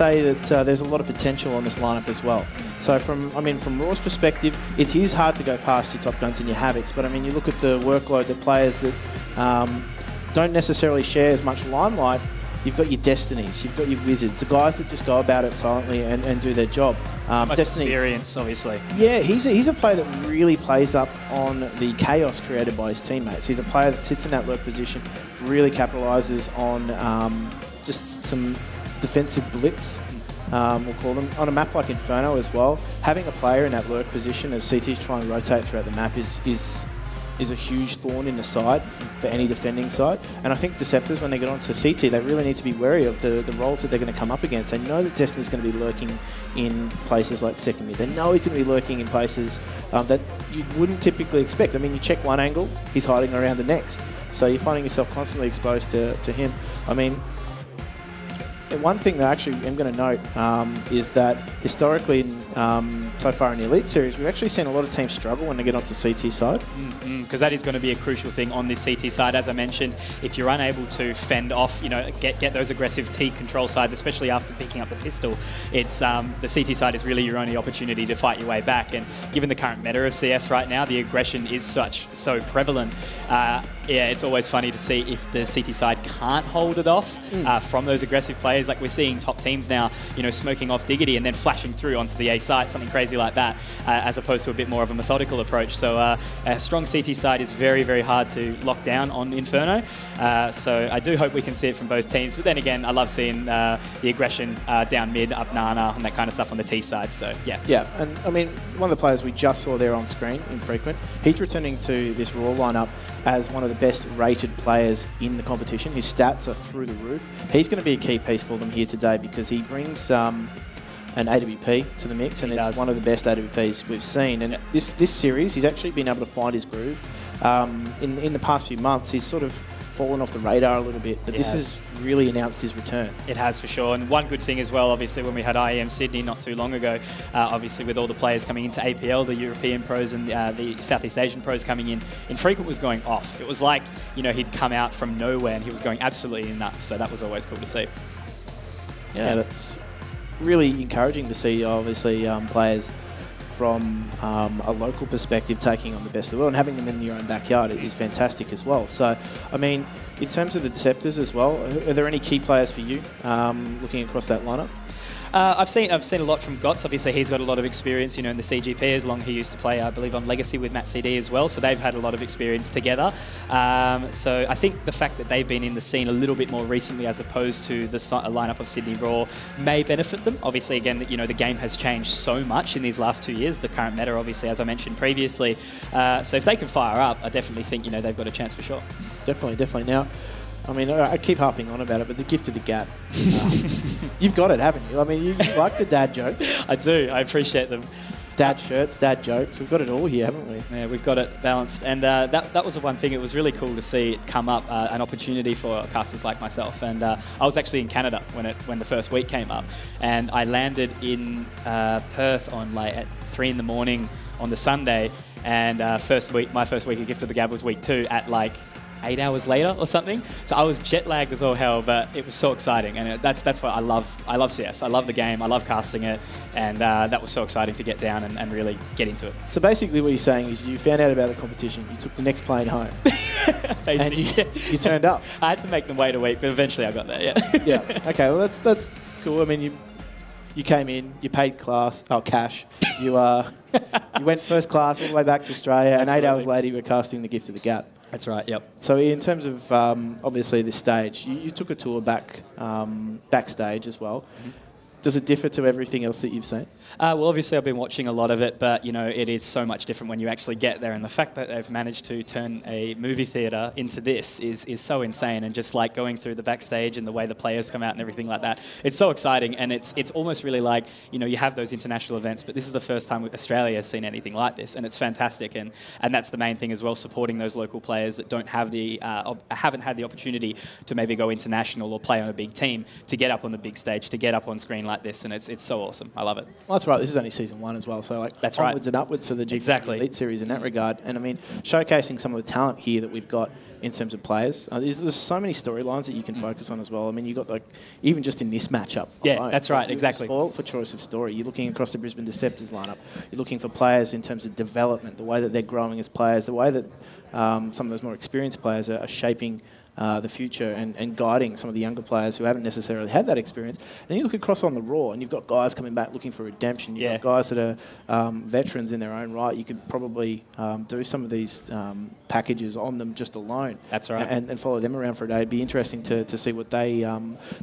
say that there's a lot of potential on this lineup as well. So from Raw's perspective, it is hard to go past your Top Guns and your Havocs, but I mean, you look at the workload that players that don't necessarily share as much limelight. You've got your Destinies, you've got your Wizards, the guys that just go about it silently and do their job. Much experience, obviously. Yeah, he's a player that really plays up on the chaos created by his teammates. He's a player that sits in that lurk position, really capitalises on just some defensive blips, we'll call them, on a map like Inferno as well. Having a player in that lurk position as CT's trying to rotate throughout the map is a huge thorn in the side for any defending side. And I think Deceptors, when they get onto CT, they really need to be wary of the roles that they're going to come up against. They know that Destiny's going to be lurking in places like second mid. They know he's going to be lurking in places that you wouldn't typically expect. I mean, you check one angle, he's hiding around the next. So you're finding yourself constantly exposed to him. I mean, one thing that I actually am going to note is that historically, so far in the Elite Series, we've actually seen a lot of teams struggle when they get onto CT side. Because that is going to be a crucial thing on this CT side. As I mentioned, if you're unable to fend off, get those aggressive T control sides, especially after picking up the pistol, it's the CT side is really your only opportunity to fight your way back. And given the current meta of CS right now, the aggression is so prevalent. Yeah, it's always funny to see if the CT side can't hold it off from those aggressive players. Like we're seeing top teams now, smoking off Diggity and then flashing through onto the A site, something crazy like that, as opposed to a bit more of a methodical approach. So a strong CT side is very, very hard to lock down on Inferno. So I do hope we can see it from both teams. But then again, I love seeing the aggression down mid, up Nana, and that kind of stuff on the T side. So yeah. Yeah, and I mean, one of the players we just saw there on screen, Infrequent, he's returning to this Raw lineup as one of the best rated players in the competition. His stats are through the roof. He's going to be a key piece for them here today because he brings an AWP to the mix, and it's one of the best AWPs we've seen. And this series, he's actually been able to find his groove. In the past few months, he's sort of fallen off the radar a little bit, but this has really announced his return. It has, for sure. And one good thing as well, obviously, when we had IEM Sydney not too long ago, obviously with all the players coming into APL, the European pros and the Southeast Asian pros coming in, Infrequent was going off. It was like, he'd come out from nowhere and he was going absolutely nuts. So that was always cool to see. Yeah, that's really encouraging to see, obviously, players from a local perspective taking on the best of the world and having them in your own backyard is fantastic as well. So, I mean, in terms of the Deceptors as well, are there any key players for you looking across that lineup? I've seen a lot from Gots. Obviously, he's got a lot of experience, in the CGP, as long as he used to play, I believe, on Legacy with Matt CD as well. So they've had a lot of experience together. So I think the fact that they've been in the scene a little bit more recently as opposed to the lineup of Sydney Raw may benefit them. Obviously, again, the game has changed so much in these last 2 years. The current meta, obviously, as I mentioned previously. So if they can fire up, I definitely think, they've got a chance for sure. Definitely. Now, I mean, I keep harping on about it, but the gift of the gap. You've got it, haven't you? I mean, you like the dad jokes. I do. I appreciate them. Dad shirts, dad jokes. We've got it all here, haven't we? Yeah, we've got it balanced. And that was the one thing. It was really cool to see it come up, an opportunity for casters like myself. And I was actually in Canada when the first week came up. And I landed in Perth on at 3 in the morning on the Sunday. And my first week of Gift of the Gab was week 2 at 8 hours later or something. So I was jet lagged as all hell, but it was so exciting. And that's what I love. I love CS. I love the game. I love casting it. And that was so exciting to get down and really get into it. So basically what you're saying is you found out about the competition, you took the next plane home. And you turned up. I had to make them wait a week, but eventually I got there, yeah. Yeah. Okay, well that's cool. I mean, you came in, you paid cash. You went first class all the way back to Australia, and 8 hours later you were casting the Gift of the Gap. That's right, yep. So in terms of, obviously, this stage, you took a tour backstage as well. Mm-hmm. Does it differ to everything else that you've seen? Well, obviously, I've been watching a lot of it, but, it is so much different when you actually get there. And the fact that they've managed to turn a movie theatre into this is so insane. And just going through the backstage and the way the players come out and everything like that, it's so exciting. And it's almost really like, you have those international events, but this is the first time Australia has seen anything like this. And it's fantastic. And that's the main thing as well, supporting those local players that don't have haven't had the opportunity to maybe go international or play on a big team, to get up on the big stage, to get up on screen like this, and it's so awesome. I love it. Well, that's right. This is only season 1 as well, so that's onwards and upwards for the Gfinity Elite Series in that regard. And I mean, showcasing some of the talent here that we've got in terms of players. There's so many storylines that you can focus on as well. I mean, you got like even just in this matchup. Yeah, alone, that's right, exactly. Spoiled for choice of story. You're looking across the Brisbane Deceptors lineup. You're looking for players in terms of development, the way that they're growing as players, the way that some of those more experienced players are shaping the future and guiding some of the younger players who haven't necessarily had that experience. And you look across on the Raw, and you've got guys coming back looking for redemption. You've got guys that are veterans in their own right. You could probably do some of these packages on them just alone. That's right. And follow them around for a day. It'd be interesting to see what they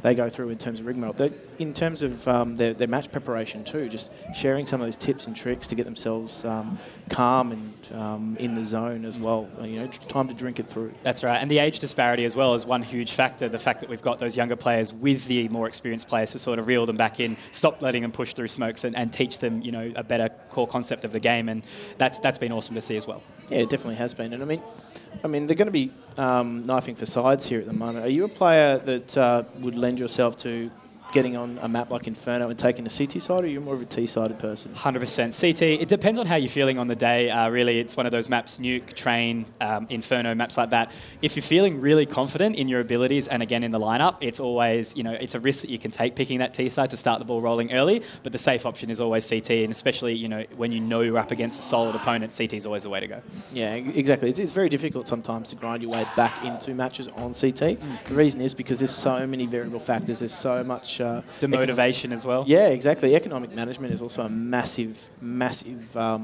go through in terms of rigmarole. In terms of their match preparation too, just sharing some of those tips and tricks to get themselves calm and in the zone as well. You know, time to drink it through. That's right. And the age disparity as well is one huge factor. The fact that we've got those younger players with the more experienced players to sort of reel them back in, stop letting them push through smokes and teach them, you know, a better core concept of the game. And that's been awesome to see as well. Yeah, it definitely has been. And I mean, they're going to be knifing for sides here at the moment. Are you a player that would lend yourself to getting on a map like Inferno and taking the CT side, or are you more of a T-sided person? 100% CT. It depends on how you're feeling on the day. Really, it's one of those maps, Nuke, Train, Inferno, maps like that. If you're feeling really confident in your abilities and again in the lineup, it's always, you know, it's a risk that you can take picking that T side to start the ball rolling early, but the safe option is always CT, and especially, you know, when you know you're up against a solid opponent, CT is always the way to go. Yeah, exactly. It's very difficult sometimes to grind your way back into matches on CT. The reason is because there's so many variable factors. There's so much demotivation as well. Yeah, exactly. Economic management is also a massive, I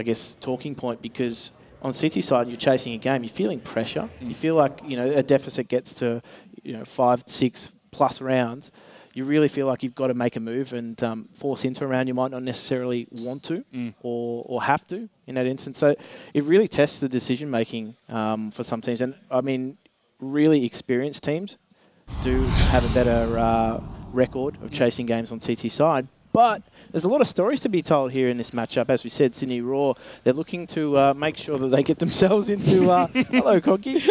guess, talking point, because on CT side, you're chasing a game, you're feeling pressure. You feel like, you know, a deficit gets to, you know, 5, 6 plus rounds. You really feel like you've got to make a move and force into a round you might not necessarily want to or have to in that instance. So it really tests the decision making for some teams. And I mean, really experienced teams do have a better record of chasing games on CT side. But there's a lot of stories to be told here in this matchup. As we said, Sydney Raw, they're looking to make sure that they get themselves into... hello, Conky.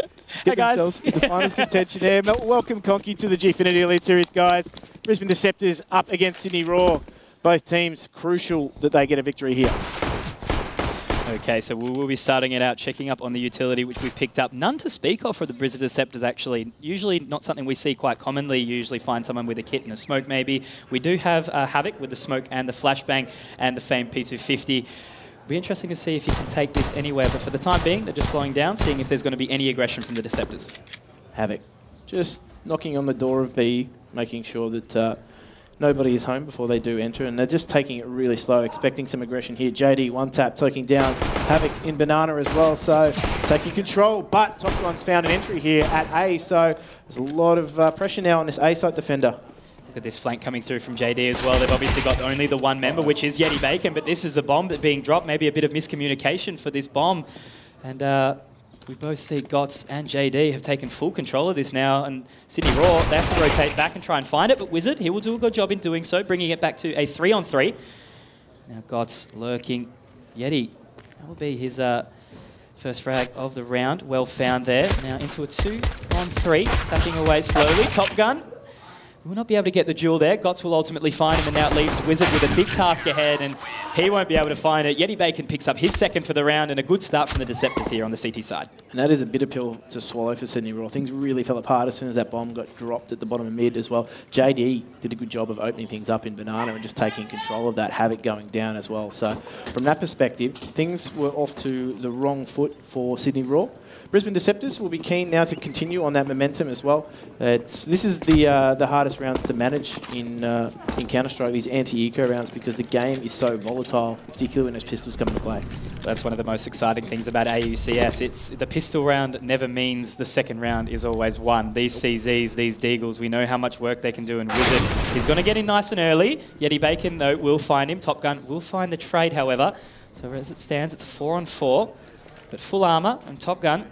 Get themselves into finals contention there. Welcome, Conky, to the Gfinity Elite Series, guys. Brisbane Deceptors up against Sydney Raw. Both teams crucial that they get a victory here. Okay, so we'll be starting it out, checking up on the utility, which we picked up. None to speak of for the Brisbane Deceptors, actually. Usually not something we see quite commonly. Usually find someone with a kit and a smoke, maybe. We do have Havoc with the smoke and the flashbang and the famed P250. It'll be interesting to see if he can take this anywhere, but for the time being, they're just slowing down, seeing if there's going to be any aggression from the Deceptors. Havoc just knocking on the door of B, making sure that nobody is home before they do enter, and they're just taking it really slow, expecting some aggression here. JD, one tap, taking down Havoc in Banana as well, so taking control, but Top Gun's found an entry here at A, so there's a lot of pressure now on this A-site defender. Look at this flank coming through from JD as well. They've obviously got only the one member, which is Yeti Bacon, but this is the bomb that's being dropped. Maybe a bit of miscommunication for this bomb, and we both see Gots and JD have taken full control of this now, and Sydney Raw, they have to rotate back and try and find it, but Wizard, he will do a good job in doing so, bringing it back to a 3-on-3. Now Gots lurking. Yeti, that will be his first frag of the round. Well found there. Now into a 2-on-3, tapping away slowly. Top Gun will not be able to get the duel there. Gots will ultimately find him, and now it leaves Wizard with a big task ahead, and he won't be able to find it. Yeti Bacon picks up his second for the round, and a good start from the Deceptors here on the CT side. And that is a bitter pill to swallow for Sydney Raw. Things really fell apart as soon as that bomb got dropped at the bottom of mid as well. JD did a good job of opening things up in Banana and just taking control of that. Havoc going down as well. So from that perspective, things were off to the wrong foot for Sydney Raw. Brisbane Deceptors will be keen now to continue on that momentum as well. This is the hardest rounds to manage in Counter-Strike, these anti-eco rounds, because the game is so volatile, particularly when those pistols come into play. That's one of the most exciting things about AUCS. It's the pistol round never means the second round is always won. These CZs, these Deagles, we know how much work they can do, and Wizard, he's going to get in nice and early. Yeti Bacon, though, will find him. Top Gun will find the trade, however. So as it stands, it's a 4-on-4, but full armor, and Top Gun,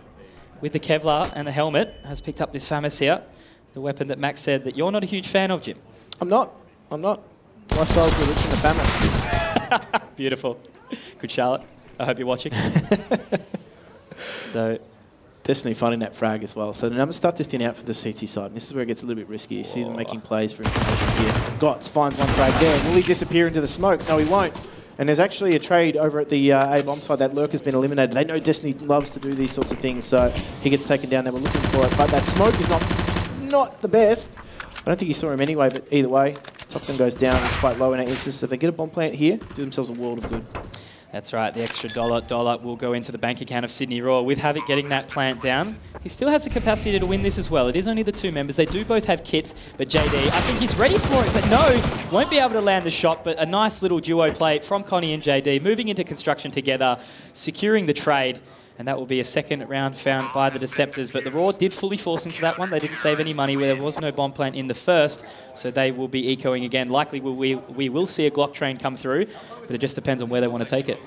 with the Kevlar and the helmet, has picked up this FAMAS here, the weapon that Max said that you're not a huge fan of, Jim. I'm not. My style's religion, the FAMAS. Beautiful. Good Charlotte. I hope you're watching. So, Destiny finding that frag as well. So the numbers start to thin out for the CT side. And this is where it gets a little bit risky. You see them making plays for information here. Gots finds one frag there. Will he disappear into the smoke? No, he won't. And there's actually a trade over at the A-bomb side. That lurk has been eliminated. They know Destiny loves to do these sorts of things, so he gets taken down. They were looking for it, but that smoke is not the best. I don't think he saw him anyway, but either way, Top Gun goes down. It's quite low in that instance. If they get a bomb plant here, do themselves a world of good. That's right, the extra dollar will go into the bank account of Sydney Raw. With Havoc getting that plant down, he still has the capacity to win this as well. It is only the 2 members. They do both have kits, but JD, I think he's ready for it, but no, won't be able to land the shot, but a nice little duo play from Connie and JD, moving into construction together, securing the trade, and that will be a second round found by the Deceptors. But the Raw did fully force into that one. They didn't save any money where there was no bomb plant in the first, so they will be ecoing again. Likely we will see a Glock train come through, but it just depends on where they want to take it.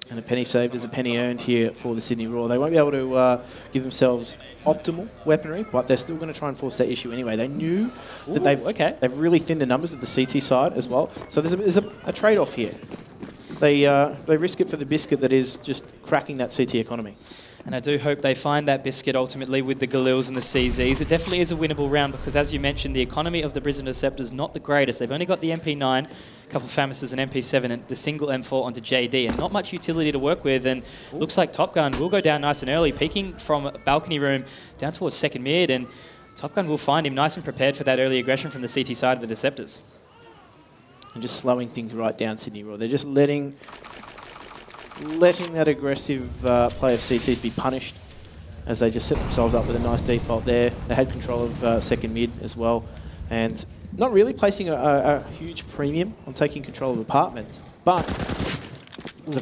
And a penny saved is a penny earned here for the Sydney Raw. They won't be able to give themselves optimal weaponry, but they're still going to try and force that issue anyway. They knew that they've really thinned the numbers at the CT side as well. So there's a trade-off here. They risk it for the biscuit that is just cracking that CT economy. And I do hope they find that biscuit ultimately with the Galils and the CZs. It definitely is a winnable round because, as you mentioned, the economy of the Brisbane Deceptors not the greatest. They've only got the MP9, a couple of Famises and MP7, and the single M4 onto JD, and not much utility to work with. And looks like Top Gun will go down nice and early, peeking from a balcony room down towards second mid, and Top Gun will find him nice and prepared for that early aggression from the CT side of the Deceptors. And just slowing things right down Sydney Raw. They're just letting that aggressive play of CTs be punished as they just set themselves up with a nice default there. They had control of second mid as well, and not really placing a huge premium on taking control of apartment, but there's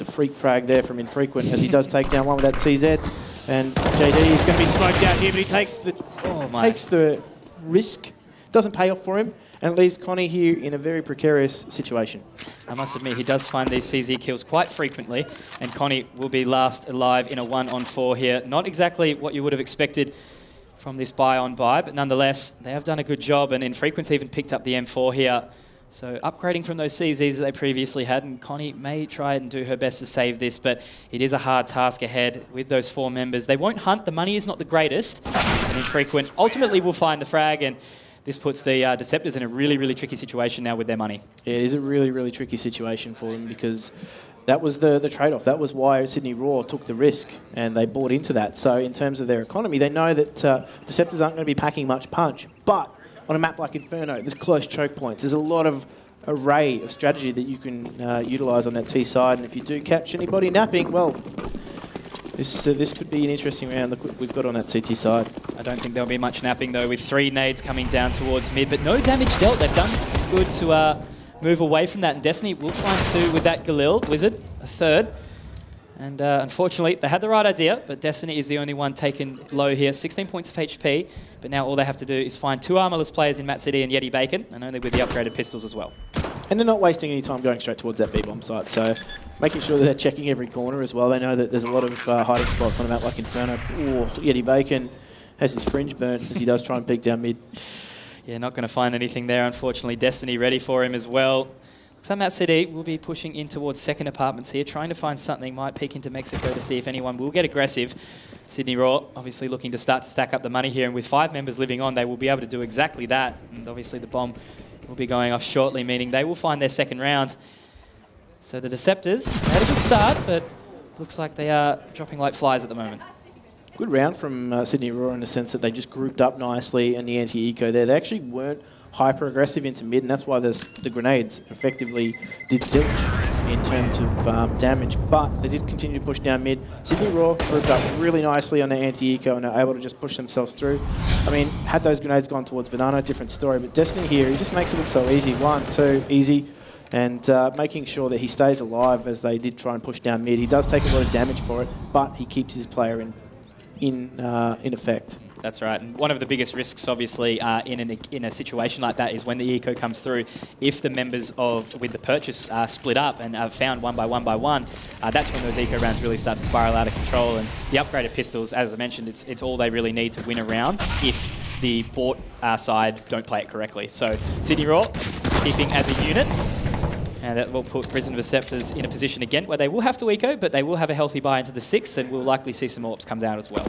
a freak frag there from Infrequent as he does take down one with that CZ, and JD is going to be smoked out here, but he takes the risk. Doesn't pay off for him, and it leaves Connie here in a very precarious situation. I must admit, he does find these CZ kills quite frequently, and Connie will be last alive in a 1-on-4 here. Not exactly what you would have expected from this buy-on-buy, but nonetheless, they have done a good job, and Infrequent's even picked up the M4 here. So upgrading from those CZs that they previously had, and Connie may try and do her best to save this, but it is a hard task ahead with those 4 members. They won't hunt, the money is not the greatest, and Infrequent ultimately will find the frag, and this puts the Deceptors in a really, really tricky situation now with their money. Yeah, it is a really, really tricky situation for them because that was the trade-off. That was why Sydney Raw took the risk and they bought into that. So in terms of their economy, they know that Deceptors aren't going to be packing much punch. But on a map like Inferno, there's close choke points. There's a lot of array of strategy that you can utilise on that T side. And if you do catch anybody napping, well, this could be an interesting round. Look what we've got on that CT side. I don't think there'll be much napping though, with 3 nades coming down towards mid, but no damage dealt. They've done good to move away from that, and Destiny will find 2 with that Galil Wizard, a 3rd. And unfortunately, they had the right idea, but Destiny is the only one taken low here. 16 points of HP, but now all they have to do is find 2 armorless players in Matt City and Yeti Bacon, and only with the upgraded pistols as well. And they're not wasting any time going straight towards that B-bomb site, so making sure that they're checking every corner as well. They know that there's a lot of hiding spots on a map like Inferno. Ooh, Yeti Bacon has his fringe burnt as he does try and peek down mid. Yeah, not going to find anything there, unfortunately. Destiny ready for him as well. Looks like Matt City will be pushing in towards second apartments here, trying to find something. Might peek into Mexico to see if anyone will get aggressive. Sydney Raw obviously looking to start to stack up the money here, and with 5 members living on, they will be able to do exactly that. And obviously the bomb will be going off shortly, meaning they will find their second round. So the Deceptors had a good start, but looks like they are dropping like flies at the moment. Good round from Sydney Raw in the sense that they just grouped up nicely and the anti-eco there. They actually weren't hyper-aggressive into mid, and that's why the grenades effectively did zilch in terms of damage. But they did continue to push down mid. Sydney Raw grouped up really nicely on their anti-eco and are able to just push themselves through. I mean, had those grenades gone towards Banana, different story. But Destiny here, he just makes it look so easy. 1, 2, easy. And making sure that he stays alive as they did try and push down mid. He does take a lot of damage for it, but he keeps his player in effect. That's right, and one of the biggest risks, obviously, in a situation like that is when the eco comes through. If the members with the purchase are split up and are found one by one, that's when those eco rounds really start to spiral out of control. And the upgraded pistols, as I mentioned, it's all they really need to win a round if the bought side don't play it correctly. So Sydney Raw keeping as a unit. And that will put Brisbane Deceptors in a position again where they will have to eco, but they will have a healthy buy into the 6th, and we'll likely see some AWPs come down as well.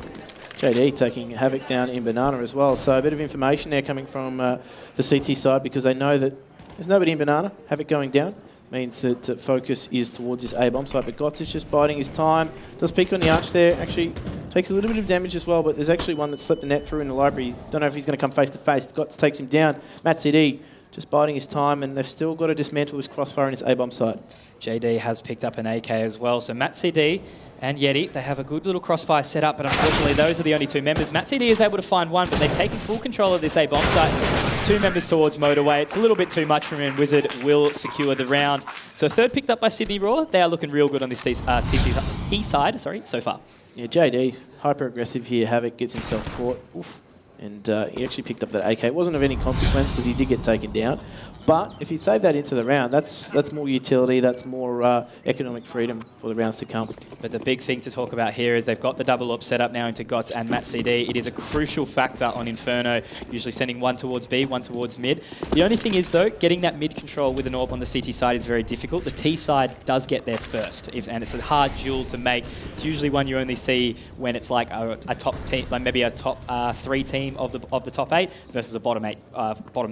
JD taking Havoc down in Banana as well. So a bit of information there coming from the CT side, because they know that there's nobody in Banana. Havoc going down. means that focus is towards this A bomb site, but Gotts is just biding his time. Does peek on the arch there, actually takes a little bit of damage as well, but there's actually one that slipped the net through in the library. Don't know if he's going to come face to face. Gotts takes him down. Matt CD just biding his time, and they've still got to dismantle this crossfire in his A bomb site. JD has picked up an AK as well, so Matt CD and Yeti, they have a good little crossfire set up, but unfortunately those are the only two members. Matt CD is able to find one, but they've taken full control of this A bomb site. Two members towards motorway. It's a little bit too much for him, and Wizard will secure the round. So third picked up by Sydney Raw. They are looking real good on this T side, so far. Yeah, JD, hyper aggressive here. Havoc gets himself caught. Oof. And he actually picked up that AK. It wasn't of any consequence because he did get taken down. But if you save that into the round, that's more utility, that's more economic freedom for the rounds to come. But the big thing to talk about here is they've got the double up set up now into Gotts and Matt CD. It is a crucial factor on Inferno, usually sending one towards B, one towards mid. The only thing is, though, getting that mid control with an AWP on the CT side is very difficult. The T side does get there first, and it's a hard duel to make. It's usually one you only see when it's like a top team, like maybe a top 3 team of the top 8 versus a bottom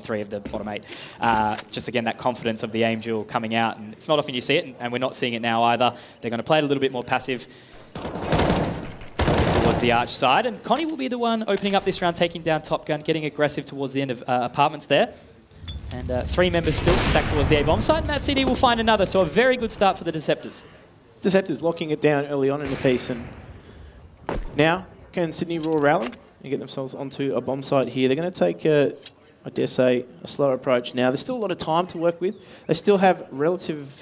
3 of the bottom 8. Just again, that confidence of the aim duel coming out, and it's not often you see it, and we're not seeing it now either. They're going to play it a little bit more passive towards the arch side, and Connie will be the one opening up this round, taking down Top Gun, getting aggressive towards the end of apartments there. And 3 members still stacked towards the A-bomb site, and Matt CD will find another, so a very good start for the Deceptors. Deceptors locking it down early on in the piece, and now can Sydney Raw rally and get themselves onto a bomb site here? They're going to take I dare say, a slower approach now. There's still a lot of time to work with. They still have relative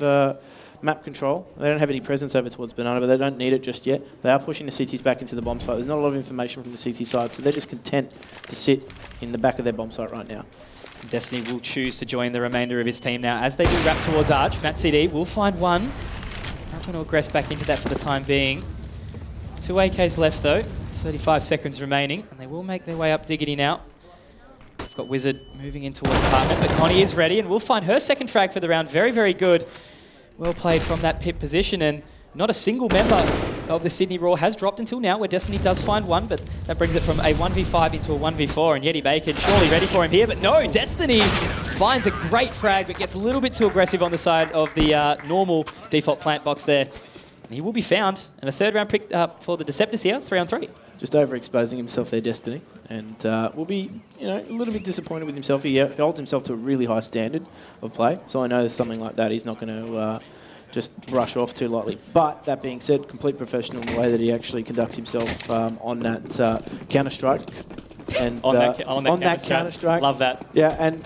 map control. They don't have any presence over towards Banana, but they don't need it just yet. They are pushing the CTs back into the bomb site. There's not a lot of information from the CT side, so they're just content to sit in the back of their bomb site right now. Destiny will choose to join the remainder of his team now. As they do wrap towards Arch, Matt CD will find one. Not going to aggress back into that for the time being. 2 AKs left, though. 35 seconds remaining, and they will make their way up Diggity now. We've got Wizard moving in towards apartment, but Connie is ready, and we'll find her second frag for the round. Very, very good. Well played from that pit position, and not a single member of the Sydney Raw has dropped until now, where Destiny does find one, but that brings it from a 1v5 into a 1v4, and Yeti Bacon surely ready for him here, but no, Destiny finds a great frag, but gets a little bit too aggressive on the side of the normal default plant box there. And he will be found, and a third round pick up for the Deceptors here, 3-on-3. Just overexposing himself there, Destiny, and will be, a little bit disappointed with himself. He holds himself to a really high standard of play, so I know there's something like that he's not going to just brush off too lightly. But that being said, complete professional in the way that he actually conducts himself on that Counter-Strike. And on that Counter-Strike. Love that. Yeah, and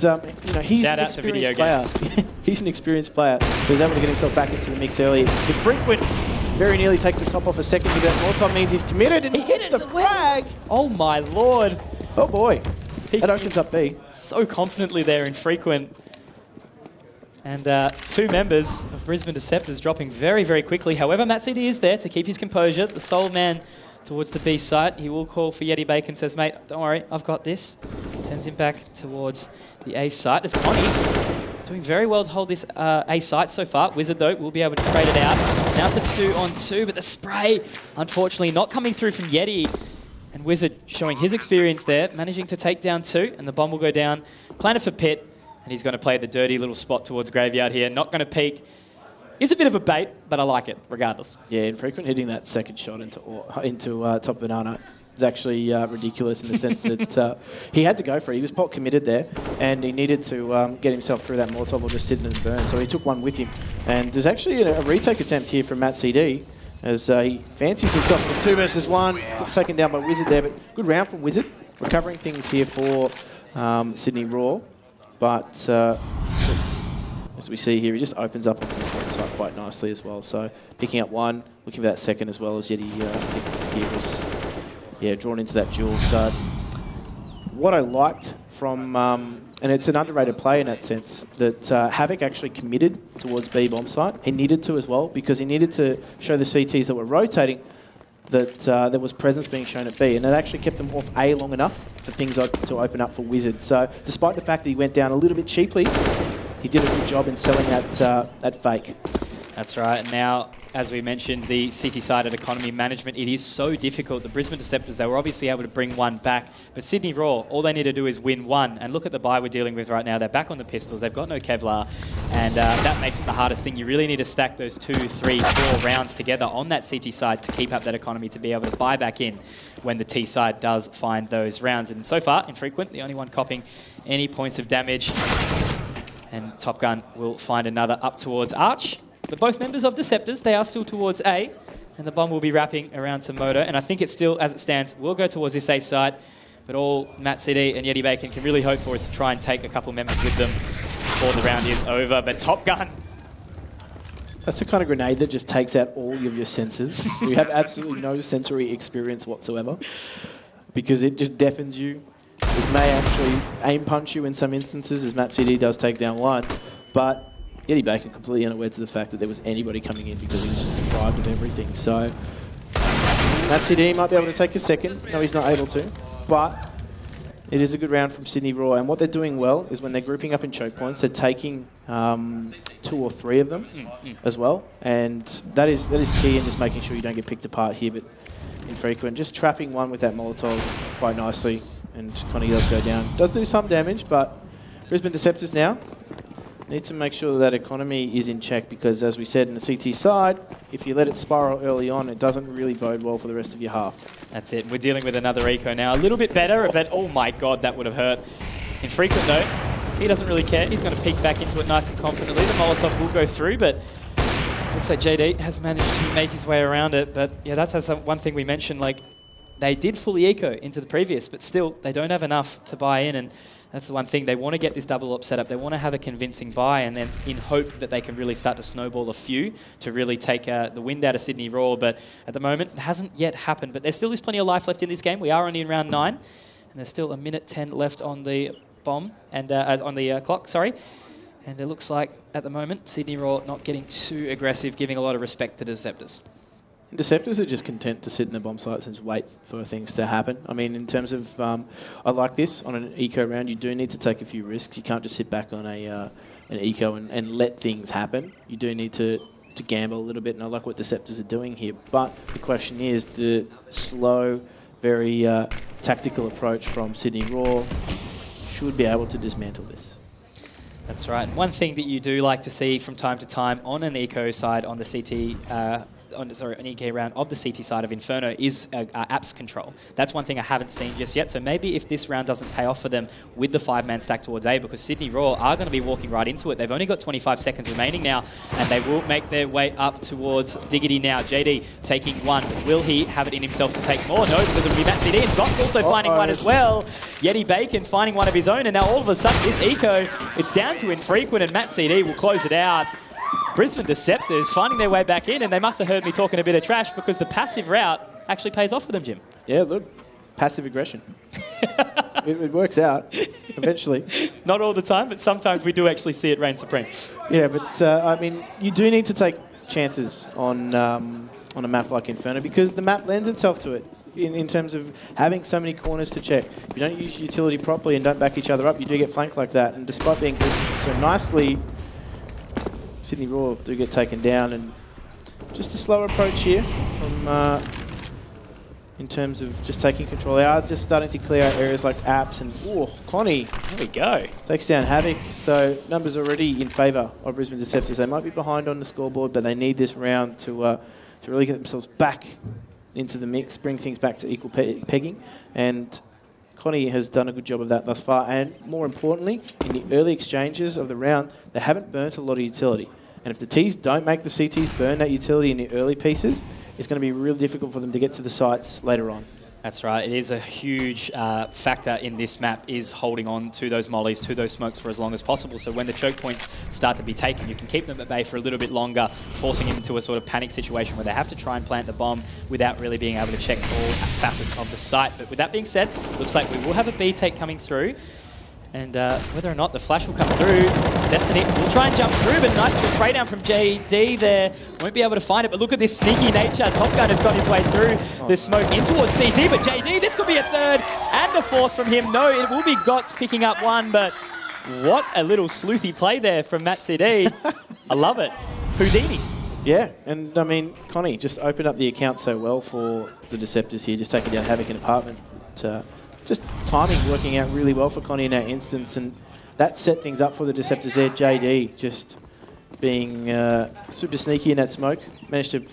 he's an experienced player. He's an experienced player, so he's able to get himself back into the mix early. The frequent very nearly takes the top off a second. More time means he's committed, and he hits the flag. Oh my lord! Oh boy, that opens up B. So confidently there in frequent. And 2 members of Brisbane Deceptors dropping very, very quickly. However, Matt CD is there to keep his composure. The sole man towards the B site. He will call for Yeti Bacon, says, mate, don't worry, I've got this. Sends him back towards the A site. There's Connie doing very well to hold this A site so far. Wizard, though, will be able to trade it out. Now to 2-on-2, but the spray, unfortunately, not coming through from Yeti. And Wizard showing his experience there, managing to take down 2, and the bomb will go down. Planted for Pit. And he's going to play the dirty little spot towards Graveyard here. Not going to peek. Is a bit of a bait, but I like it, regardless. Yeah, Infrequent hitting that second shot into Top Banana is actually ridiculous in the sense that he had to go for it. He was pot committed there, and he needed to get himself through that Molotov or just sit in and burn. So he took one with him. And there's actually a retake attempt here from Matt CD as he fancies himself as 2 versus 1. Gets taken down by Wizard there, but good round from Wizard. Recovering things here for Sydney Raw. But as we see here, he just opens up onto this website quite nicely as well. So picking up 1, looking for that second as well as Yeti here was drawn into that duel. So what I liked from, and it's an underrated play in that sense, that Havoc actually committed towards B bomb site. He needed to as well because he needed to show the CTs that were rotating that there was presence being shown at B, and it actually kept them off A long enough for things to open up for Wizard. So despite the fact that he went down a little bit cheaply, he did a good job in selling that fake. That's right. And now, as we mentioned, the city-sided economy management, it is so difficult. The Brisbane Deceptors, they were obviously able to bring one back. But Sydney Raw, all they need to do is win one. And look at the buy we're dealing with right now. They're back on the pistols. They've got no Kevlar. And that makes it the hardest thing. You really need to stack those 2, 3, 4 rounds together on that CT side to keep up that economy to be able to buy back in when the T side does find those rounds. And so far, Infrequent, the only one copping any points of damage. And Top Gun will find another up towards Arch. But both members of Deceptors, they are still towards A, and the bomb will be wrapping around to Moto. And I think it's still, as it stands, will go towards this A side. But all Matt CD and Yeti Bacon can really hope for is to try and take a couple members with them before the round is over. But Top Gun. That's the kind of grenade that just takes out all of your senses. You have absolutely no sensory experience whatsoever because it just deafens you. It may actually aim punch you in some instances, as Matt CD does take down one. But Yeti Bacon completely unaware to the fact that there was anybody coming in because he was just deprived of everything. So Matt CD might be able to take a second. No, he's not able to. But it is a good round from Sydney Raw. And what they're doing well is when they're grouping up in choke points, they're taking 2 or 3 of them as well. And that is key in just making sure you don't get picked apart here. But Infrequent, just trapping one with that Molotov quite nicely. And Connie does go down. Does do some damage, but Brisbane Deceptors now need to make sure that economy is in check because, as we said, in the CT side, if you let it spiral early on, it doesn't really bode well for the rest of your half. That's it. We're dealing with another eco now. A little bit better, but oh my god, that would have hurt. Infrequent, though, he doesn't really care. He's going to peek back into it nice and confidently. The Molotov will go through, but looks like JD has managed to make his way around it. But yeah, that's one thing we mentioned. Like, they did fully eco into the previous, but still, they don't have enough to buy in. And that's the one thing. They want to get this double up set up. They want to have a convincing buy, and then in hope that they can really start to snowball a few to really take the wind out of Sydney Raw. But at the moment, it hasn't yet happened. But there still is plenty of life left in this game. We are only in round 9, and there's still 1:10 left on the bomb and on the clock. Sorry. And it looks like at the moment, Sydney Raw not getting too aggressive, giving a lot of respect to the Deceptors. Deceptors are just content to sit in the bomb sites and just wait for things to happen. I mean, in terms of, I like this on an eco round. You do need to take a few risks. You can't just sit back on an eco and let things happen. You do need to gamble a little bit, and I like what Deceptors are doing here. But the question is the slow, very tactical approach from Sydney Raw should be able to dismantle this. That's right. One thing that you do like to see from time to time on an eco side on the CT an EK round of the CT side of Inferno is apps control. That's one thing I haven't seen just yet. So maybe if this round doesn't pay off for them with the 5-man stack towards A, because Sydney Raw are going to be walking right into it. They've only got 25 seconds remaining now, and they will make their way up towards Diggity now. JD taking one. Will he have it in himself to take more? No, because it'll be Matt CD. And Scott's also finding one as well. Yeti Bacon finding one of his own, and now all of a sudden this eco, it's down to Infrequent, and Matt CD will close it out. Brisbane Deceptors finding their way back in, and they must have heard me talking a bit of trash because the passive route actually pays off for them, Jim. Yeah, look, passive aggression. it works out eventually. Not all the time, but sometimes we do actually see it reign supreme. Yeah, but I mean, you do need to take chances on a map like Inferno because the map lends itself to it in terms of having so many corners to check. If you don't use utility properly and don't back each other up, you do get flanked like that. And despite being so nicely, Sydney Raw do get taken down, and just a slower approach here from in terms of just taking control. They are just starting to clear out areas like apps, and Connie, there we go, takes down Havoc. So numbers already in favour of Brisbane Deceptors. They might be behind on the scoreboard, but they need this round to really get themselves back into the mix, bring things back to equal pegging, and Connie has done a good job of that thus far. And more importantly, in the early exchanges of the round, they haven't burnt a lot of utility. And if the Ts don't make the CTs burn that utility in the early pieces, it's going to be really difficult for them to get to the sites later on. That's right. It is a huge factor in this map is holding on to those mollies, to those smokes for as long as possible. So when the choke points start to be taken, you can keep them at bay for a little bit longer, forcing them into a sort of panic situation where they have to try and plant the bomb without really being able to check all facets of the site. But with that being said, looks like we will have a B take coming through. And whether or not the flash will come through, Destiny will try and jump through, but nice little spray down from JD there. Won't be able to find it, but look at this sneaky nature. Top Gun has got his way through the smoke in towards CT, but JD, this could be a third and a fourth from him. No, it will be Gots picking up one, but what a little sleuthy play there from Matt CD. I love it. Houdini. Yeah, and I mean, Connie just opened up the account so well for the Deceptors here, just taking down Havoc and Apartment. Just timing working out really well for Connie in that instance, and that set things up for the Deceptors there. JD just being super sneaky in that smoke, managed to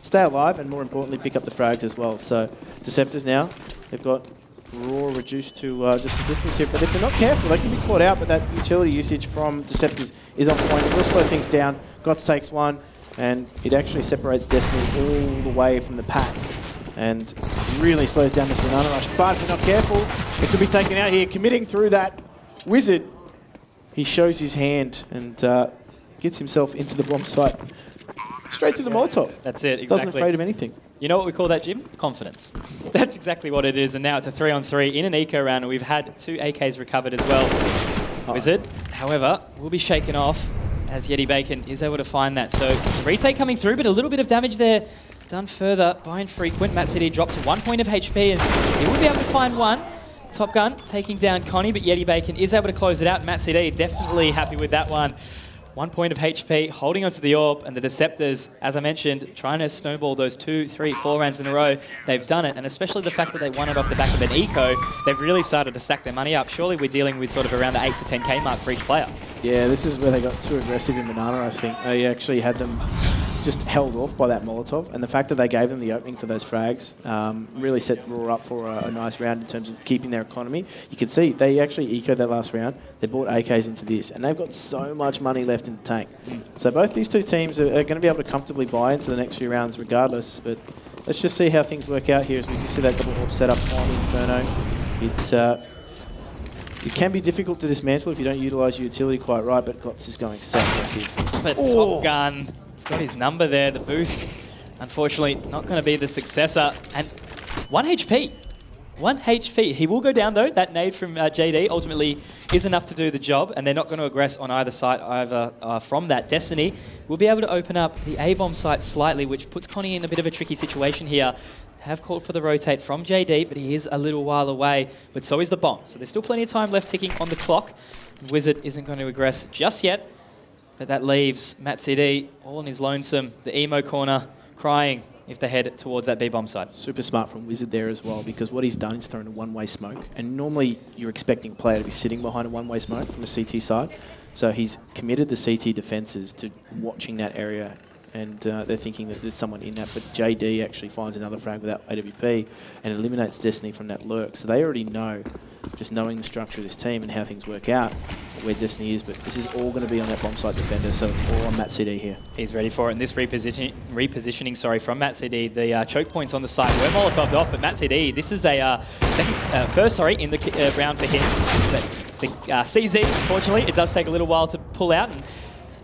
stay alive and more importantly pick up the frags as well. So Deceptors now, they've got Raw reduced to just a distance here, but if they're not careful, they can be caught out, but that utility usage from Deceptors is on point. It will slow things down. Gots takes one, and it actually separates Destiny all the way from the pack and really slows down this Banana Rush. But if you're not careful, it could be taken out here. Committing through that Wizard, he shows his hand and gets himself into the bomb site. Straight through the Molotov. That's it, exactly. Doesn't afraid of anything. You know what we call that, Jim? Confidence. That's exactly what it is, and now it's a 3-on-3 in an eco round, and we've had 2 AKs recovered as well. Wizard, however, will be shaken off as Yeti Bacon is able to find that. So retake coming through, but a little bit of damage there done further by Infrequent. Matt City dropped to 1 point of HP, and he will be able to find one. Top Gun taking down Connie, but Yeti Bacon is able to close it out. Matt City definitely happy with that one. 1 point of HP, holding onto the orb, and the Deceptors, as I mentioned, trying to snowball those 2, 3, 4 rounds in a row. They've done it, and especially the fact that they won it off the back of an eco, they've really started to stack their money up. Surely we're dealing with sort of around the 8 to 10k mark for each player. Yeah, this is where they got too aggressive in Banana, I think. They actually had them just held off by that Molotov, and the fact that they gave them the opening for those frags really set Raw up for a nice round in terms of keeping their economy. You can see they actually ecoed that last round. They bought AKs into this, and they've got so much money left in the tank. So both these two teams are going to be able to comfortably buy into the next few rounds regardless, but let's just see how things work out here as we can see that double orb set up on Inferno. It can be difficult to dismantle if you don't utilise your utility quite right, but Gots is going so aggressive. But Top Gun, he's got his number there, the boost. Unfortunately, not going to be the successor. And 1 HP. 1 HP. He will go down though. That nade from JD ultimately is enough to do the job, and they're not going to aggress on either side either from that. Destiny will be able to open up the A-bomb site slightly, which puts Connie in a bit of a tricky situation here. Have called for the rotate from JD, but he is a little while away, but so is the bomb. So there's still plenty of time left ticking on the clock. Wizard isn't going to aggress just yet, but that leaves Matt CD all on his lonesome, the emo corner, crying if they head towards that B-bomb side. Super smart from Wizard there as well, because what he's done is thrown a one-way smoke, and normally you're expecting a player to be sitting behind a one-way smoke from the CT side. So he's committed the CT defenses to watching that area, and they're thinking that there's someone in that, but JD actually finds another frag without AWP and eliminates Destiny from that lurk. So they already know, just knowing the structure of this team and how things work out, where Destiny is, but this is all going to be on that bomb site defender, so it's all on Matt CD here. He's ready for it, and this repositioning from Matt CD, the choke points on the side were Molotoved off, but Matt CD, this is a first in the round for him. The CZ, unfortunately, it does take a little while to pull out, and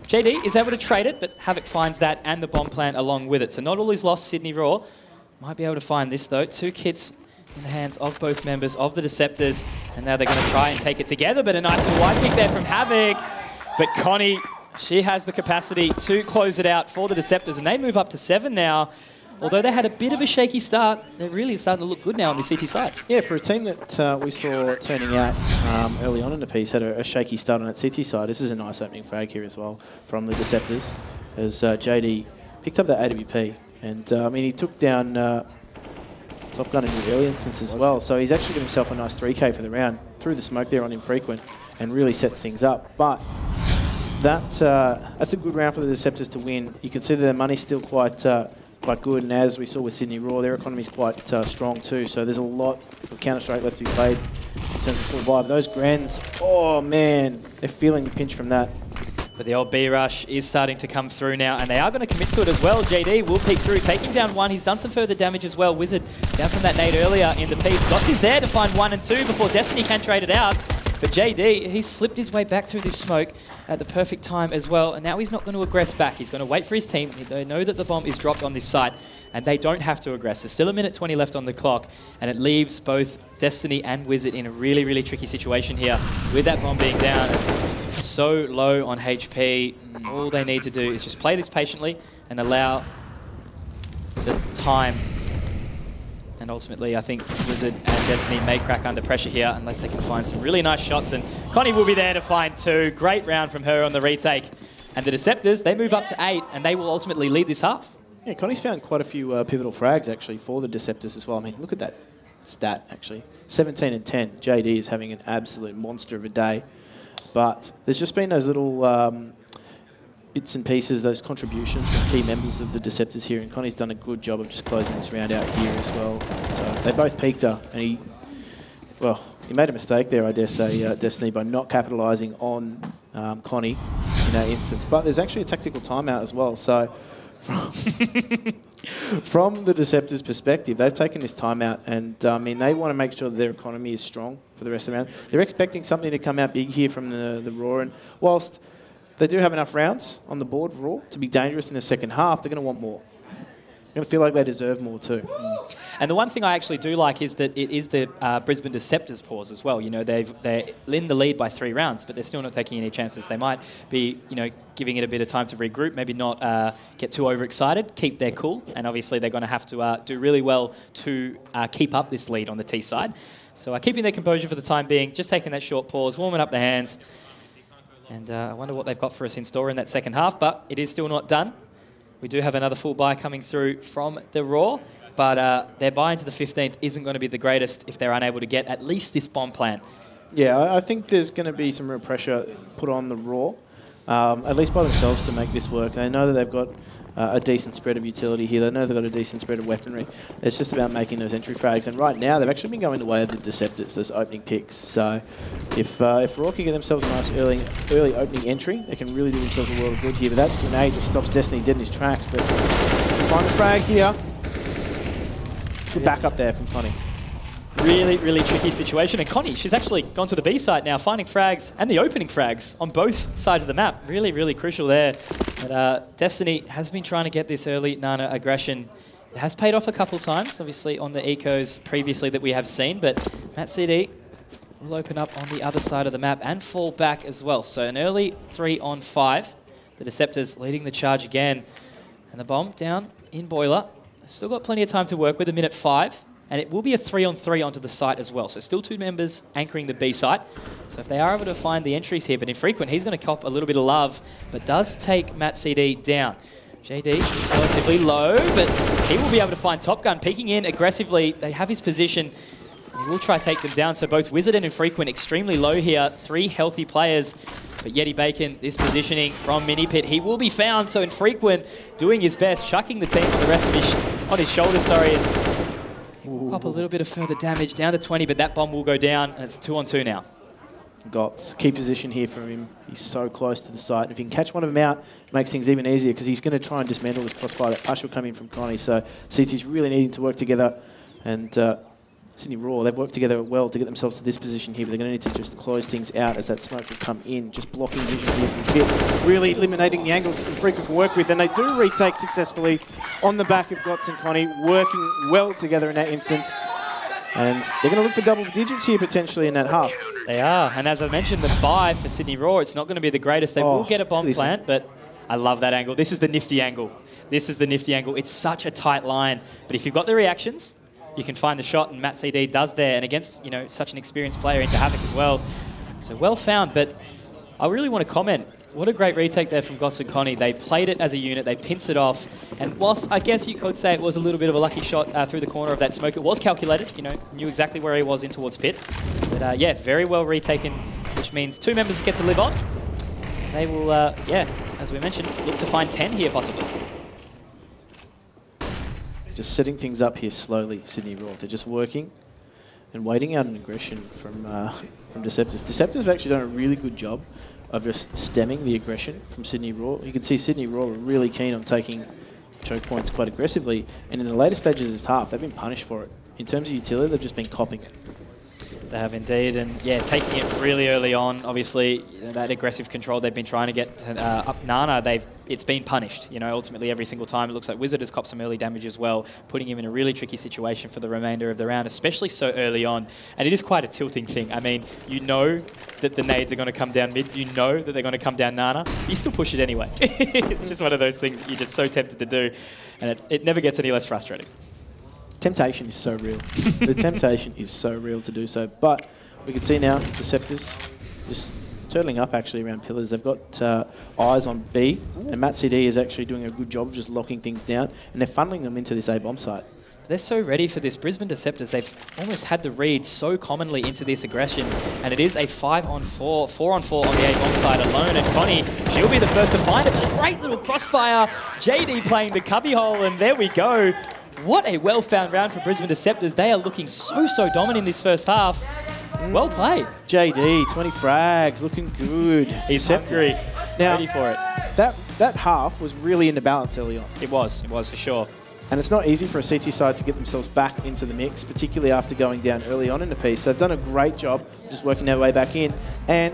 JD is able to trade it, but Havoc finds that and the bomb plant along with it. So not all is lost, Sydney Raw. Might be able to find this though. 2 kits in the hands of both members of the Deceptors, and now they're going to try and take it together, but a nice little wide kick there from Havoc. But Connie, she has the capacity to close it out for the Deceptors, and they move up to 7 now. Although they had a bit of a shaky start, they're really starting to look good now on the CT side. Yeah, for a team that we saw turning out early on in the piece, had a shaky start on that CT side. This is a nice opening frag here as well from the Deceptors, as JD picked up that AWP. And I mean, he took down Top Gun in the early instance as well. So he's actually got himself a nice 3k for the round through the smoke there on Infrequent and really sets things up. But that's a good round for the Deceptors to win. You can see that their money's still quite good, and as we saw with Sydney Raw, their economy's quite strong too, so there's a lot of Counter-Strike left to be played in terms of full vibe. Those Grands, oh man, they're feeling the pinch from that. But the old B-Rush is starting to come through now, and they are going to commit to it as well. JD will peek through, taking down 1. He's done some further damage as well. Wizard down from that nade earlier in the piece. Gots is there to find 1 and 2 before Destiny can trade it out. But JD, he slipped his way back through this smoke at the perfect time as well, and now he's not going to aggress back. He's going to wait for his team. They know that the bomb is dropped on this site, and they don't have to aggress. There's still a minute 20 left on the clock, and it leaves both Destiny and Wizard in a really, really tricky situation here with that bomb being down. So low on HP. All they need to do is just play this patiently and allow the time. And ultimately, I think Wizard and Destiny may crack under pressure here unless they can find some really nice shots. And Connie will be there to find 2. Great round from her on the retake. And the Deceptors, they move up to 8, and they will ultimately lead this half. Yeah, Connie's found quite a few pivotal frags, actually, for the Deceptors as well. I mean, look at that stat, actually. 17 and 10. JD is having an absolute monster of a day. But there's just been those little bits and pieces, those contributions from key members of the Deceptors here, and Connie's done a good job of just closing this round out here as well. So they both peaked her, and he made a mistake there, I dare say, Destiny, by not capitalising on Connie in that instance. But there's actually a tactical timeout as well. So from the Deceptors' perspective, they've taken this timeout, and I mean, they want to make sure that their economy is strong for the rest of the round. They're expecting something to come out big here from the Raw, and whilst they do have enough rounds on the board, Raw, to be dangerous in the second half, they're going to want more. They're going to feel like they deserve more too. And the one thing I actually do like is that it is the Brisbane Deceptors pause as well. You know, they're in the lead by 3 rounds, but they're still not taking any chances. They might be, you know, giving it a bit of time to regroup, maybe not get too overexcited, keep their cool, and obviously they're going to have to do really well to keep up this lead on the T side. So keeping their composure for the time being, just taking that short pause, warming up their hands, and I wonder what they've got for us in store in that second half, but it is still not done. We do have another full buy coming through from the Raw, but their buy into the 15th isn't going to be the greatest if they're unable to get at least this bomb plant. Yeah, I think there's going to be some real pressure put on the Raw, at least by themselves, to make this work. They know that they've got a decent spread of utility here. They know they've got a decent spread of weaponry. It's just about making those entry frags. And right now, they've actually been going the way of the Deceptors, those opening picks. So if Raw can get themselves a nice early opening entry, they can really do themselves a world of good here. But that grenade just stops Destiny dead in his tracks. But find the frag here. Good back up there from Connie. Really, really tricky situation. And Connie, she's actually gone to the B side now, finding frags and the opening frags on both sides of the map. Really, really crucial there. But Destiny has been trying to get this early Nana aggression. It has paid off a couple times, obviously, on the ecos previously that we have seen. But Matt CD will open up on the other side of the map and fall back as well. So an early 3-on-5. The Deceptors leading the charge again. And the bomb down in Boiler. Still got plenty of time to work with, a minute 5. And it will be a 3-on-3 onto the site as well. So still 2 members anchoring the B site. So if they are able to find the entries here, but Infrequent, he's going to cop a little bit of love, but does take Matt CD down. JD is relatively low, but he will be able to find Top Gun peeking in aggressively. They have his position. He will try to take them down. So both Wizard and Infrequent extremely low here. 3 healthy players. But Yeti Bacon, this positioning from Mini Pit, he will be found. So Infrequent doing his best, chucking the team on the rest of his shoulders, sorry. Pop a little bit of further damage down to 20, but that bomb will go down, and it's 2-on-2 now. Got key position here from him. He's so close to the site. If he can catch one of them out, it makes things even easier because he's going to try and dismantle this crossfire. That push will come in from Connie. So CT's really needing to work together. And Sydney Raw, they've worked together well to get themselves to this position here, but they're going to need to just close things out as that smoke will come in. Just blocking vision here from Fit. Really eliminating the angles that Infrequent can work with. And they do retake successfully on the back of Gots and Connie, working well together in that instance. And they're going to look for double digits here potentially in that half. They are. And as I mentioned, the buy for Sydney Raw, it's not going to be the greatest. They will get a bomb plant, but I love that angle. This is the nifty angle. This is the nifty angle. It's such a tight line. But if you've got the reactions, you can find the shot, and Matt CD does there. And against, you know, such an experienced player into Havoc as well. So well found. But I really want to comment. What a great retake there from Goss and Connie. They played it as a unit. They pinced it off. And whilst I guess you could say it was a little bit of a lucky shot through the corner of that smoke, it was calculated. You know, knew exactly where he was in towards pit. But yeah, very well retaken, which means 2 members get to live on. They will, yeah, as we mentioned, look to find 10 here possibly. Just setting things up here slowly, Sydney Raw. They're just working and waiting out an aggression from Deceptors. Deceptors have actually done a really good job of just stemming the aggression from Sydney Raw. You can see Sydney Raw are really keen on taking choke points quite aggressively, and in the later stages of this half, they've been punished for it. In terms of utility, they've just been copping it. They have indeed, and yeah, taking it really early on. Obviously, you know, that aggressive control they've been trying to get up Nana, it's been punished. You know, ultimately every single time. It looks like Wizard has copped some early damage as well, putting him in a really tricky situation for the remainder of the round, especially so early on. And it is quite a tilting thing. I mean, you know that the nades are going to come down mid. You know that they're going to come down Nana. You still push it anyway. It's just one of those things that you're just so tempted to do, and it never gets any less frustrating. Temptation is so real. The temptation is so real to do so. But we can see now, Deceptors just turtling up actually around pillars. They've got eyes on B, and Matt CD is actually doing a good job of just locking things down, and they're funneling them into this A bomb site. They're so ready for this. Brisbane Deceptors, they've almost had the read so commonly into this aggression, and it is a 5-on-4, 4-on-4 on the A bomb side alone, and Connie, she'll be the first to find it, but a great little crossfire. JD playing the cubbyhole, and there we go. What a well-found round for Brisbane Deceptors. They are looking so dominant in this first half. Well played. JD, 20 frags, looking good. He's hungry. Now, ready for it. That half was really in the balance early on. It was for sure. And it's not easy for a CT side to get themselves back into the mix, particularly after going down early on in the piece. So they've done a great job just working their way back in. And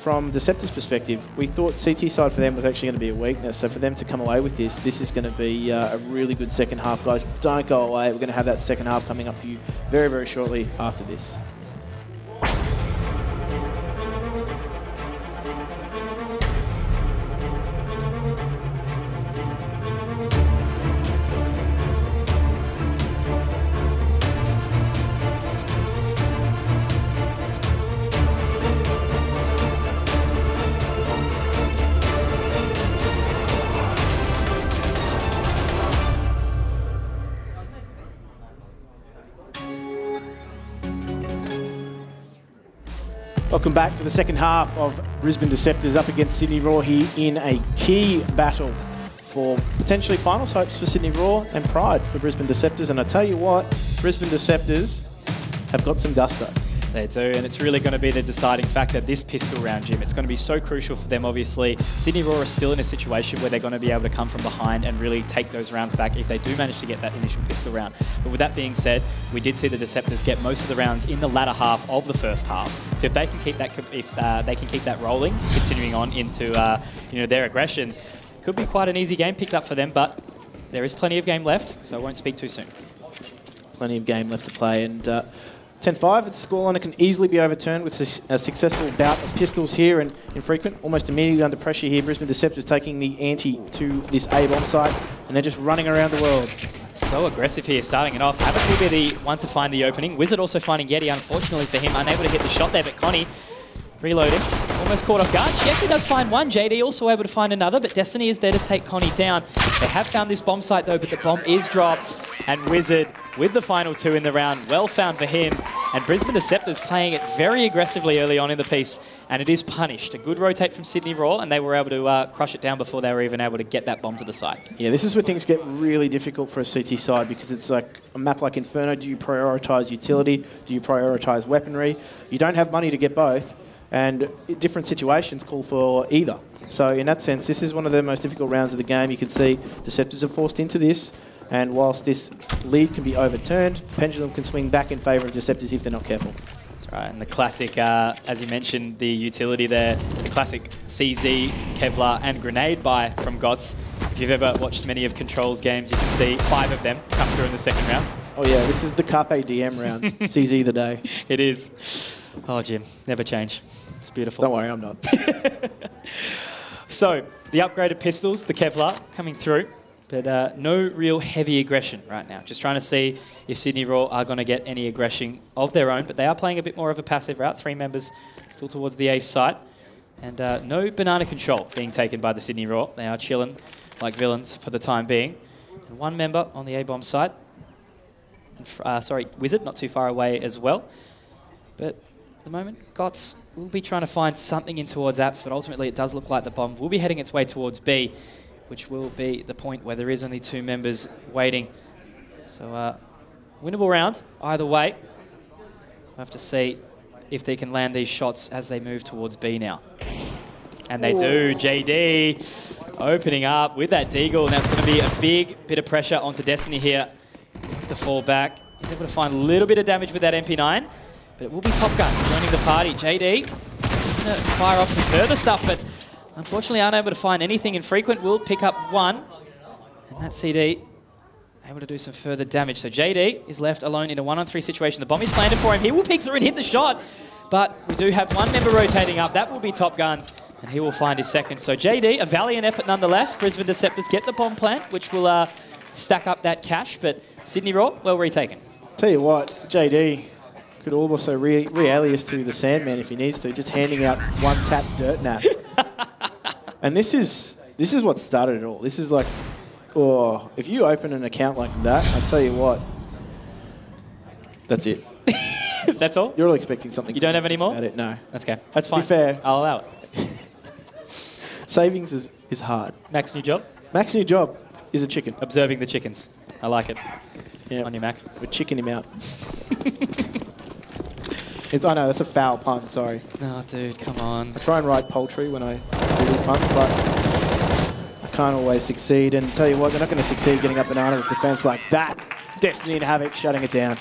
from Deceptors' perspective, we thought CT side for them was actually going to be a weakness. So for them to come away with this is going to be a really good second half. Guys, don't go away. We're going to have that second half coming up for you very, very shortly after this. Welcome back for the second half of Brisbane Deceptors up against Sydney Raw here in a key battle for potentially finals hopes for Sydney Raw and pride for Brisbane Deceptors. And I tell you what, Brisbane Deceptors have got some gusto. They do, and it's really going to be the deciding factor this pistol round, Jim. It's going to be so crucial for them, obviously. Sydney Raw are still in a situation where they're going to be able to come from behind and really take those rounds back if they do manage to get that initial pistol round. But with that being said, we did see the Deceptors get most of the rounds in the latter half of the first half. So if they can keep that, rolling, continuing on into their aggression, could be quite an easy game picked up for them. But there is plenty of game left, so I won't speak too soon. Plenty of game left to play, and 10-5, it's a scoreline that can easily be overturned with a successful bout of pistols here and infrequent. Almost immediately under pressure here, Brisbane Deceptors taking the ante to this A-bomb site, and they're just running around the world. So aggressive here, starting it off. Abbott will be the one to find the opening. Wizard also finding Yeti, unfortunately for him, unable to hit the shot there, but Connie reloading, almost caught off guard. She actually does find one. JD also able to find another, but Destiny is there to take Connie down. They have found this bomb site though, but the bomb is dropped, and Wizard with the final two in the round, well found for him. And Brisbane Deceptors playing it very aggressively early on in the piece, and it is punished. A good rotate from Sydney Raw, and they were able to crush it down before they were even able to get that bomb to the side. Yeah, this is where things get really difficult for a CT side, because it's like a map like Inferno. Do you prioritise utility? Do you prioritise weaponry? You don't have money to get both, and different situations call for either. So in that sense, this is one of the most difficult rounds of the game. You can see Deceptors are forced into this, and whilst this lead can be overturned, pendulum can swing back in favour of Deceptors if they're not careful. That's right, and the classic, as you mentioned, the utility there, the classic CZ, Kevlar and grenade buy from GOTS. If you've ever watched many of Control's games, you can see 5 of them come through in the second round. Oh yeah, this is the Carpe Diem round. CZ the day. It is. Oh, Jim, never change. It's beautiful. Don't worry, I'm not. So, the upgraded pistols, the Kevlar, coming through. But no real heavy aggression right now. Just trying to see if Sydney Raw are going to get any aggression of their own. But they are playing a bit more of a passive route. 3 members still towards the A site. And no banana control being taken by the Sydney Raw. They are chilling like villains for the time being. And 1 member on the A-bomb site. Wizard, not too far away as well. But at the moment, GOTS will be trying to find something in towards apps. But ultimately, it does look like the bomb will be heading its way towards B, which will be the point where there is only 2 members waiting. So, winnable round, either way. We'll have to see if they can land these shots as they move towards B now. And they do. JD opening up with that deagle, and that's going to be a big bit of pressure onto Destiny here to fall back. He's able to find a little bit of damage with that MP9, but it will be Top Gun joining the party. JD is going to fire off some further stuff, but unfortunately unable to find anything infrequent. Will pick up 1, and that CD able to do some further damage. So JD is left alone in a 1-on-3 situation. The bomb is planted for him. He will pick through and hit the shot, but we do have 1 member rotating up. That will be Top Gun, and he will find his second. So JD, a valiant effort nonetheless. Brisbane Deceptors get the bomb plant, which will stack up that cash, but Sydney Raw, well retaken. Tell you what, JD, Could also re-alias to the Sandman if he needs to, just handing out one tap dirt nap. And this is what started it all. This is like, oh, if you open an account like that, I tell you what, that's it. That's all? You're all expecting something. You don't have any more? About it, no. That's okay. That's fine. To be fair, I'll allow it. Savings is hard. Mac's new job? Mac's new job is a chicken. Observing the chickens. I like it. Yeah. On your Mac. We're chicking him out. I know, that's a foul pun, sorry. No, dude, come on. I try and write poultry when I do these puns, but I can't always succeed. And tell you what, they're not going to succeed getting up Banana with defense like that. Destiny and Havoc shutting it down.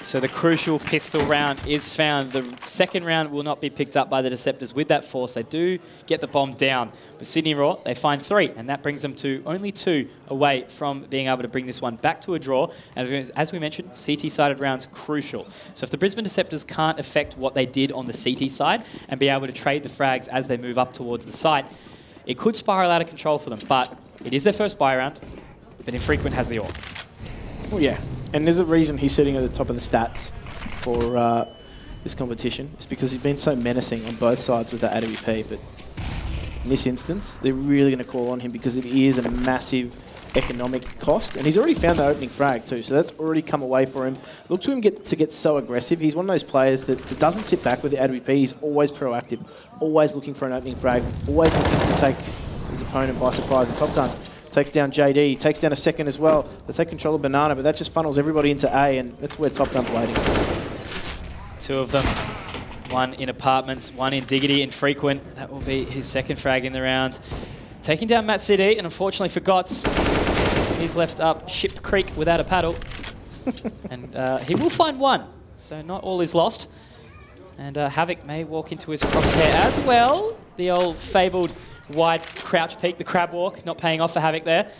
So the crucial pistol round is found. The second round will not be picked up by the Deceptors with that force. They do get the bomb down. But Sydney Raw, they find 3, and that brings them to only 2 away from being able to bring this one back to a draw. And as we mentioned, CT-sided rounds crucial. So if the Brisbane Deceptors can't affect what they did on the CT side and be able to trade the frags as they move up towards the site, it could spiral out of control for them. But it is their first buy round, but Infrequent has the ore. Well, yeah. And there's a reason he's sitting at the top of the stats for this competition. It's because he's been so menacing on both sides with that AWP. But in this instance, they're really going to call on him because it is a massive economic cost. And he's already found the opening frag too, so that's already come away for him. Look to him get so aggressive. He's one of those players that doesn't sit back with the AWP. He's always proactive, always looking for an opening frag, always looking to take his opponent by surprise. And Top Gun takes down JD, takes down a second as well. They take control of Banana, but that just funnels everybody into A, and that's where Top Gun's waiting. 2 of them. 1 in Apartments, 1 in Diggity. Infrequent, that will be his second frag in the round. Taking down Matt CD, and unfortunately for Gots, he's left up Ship Creek without a paddle. And he will find 1, so not all is lost. And Havoc may walk into his crosshair as well. The old fabled wide crouch peek, the crab walk, not paying off for Havoc there.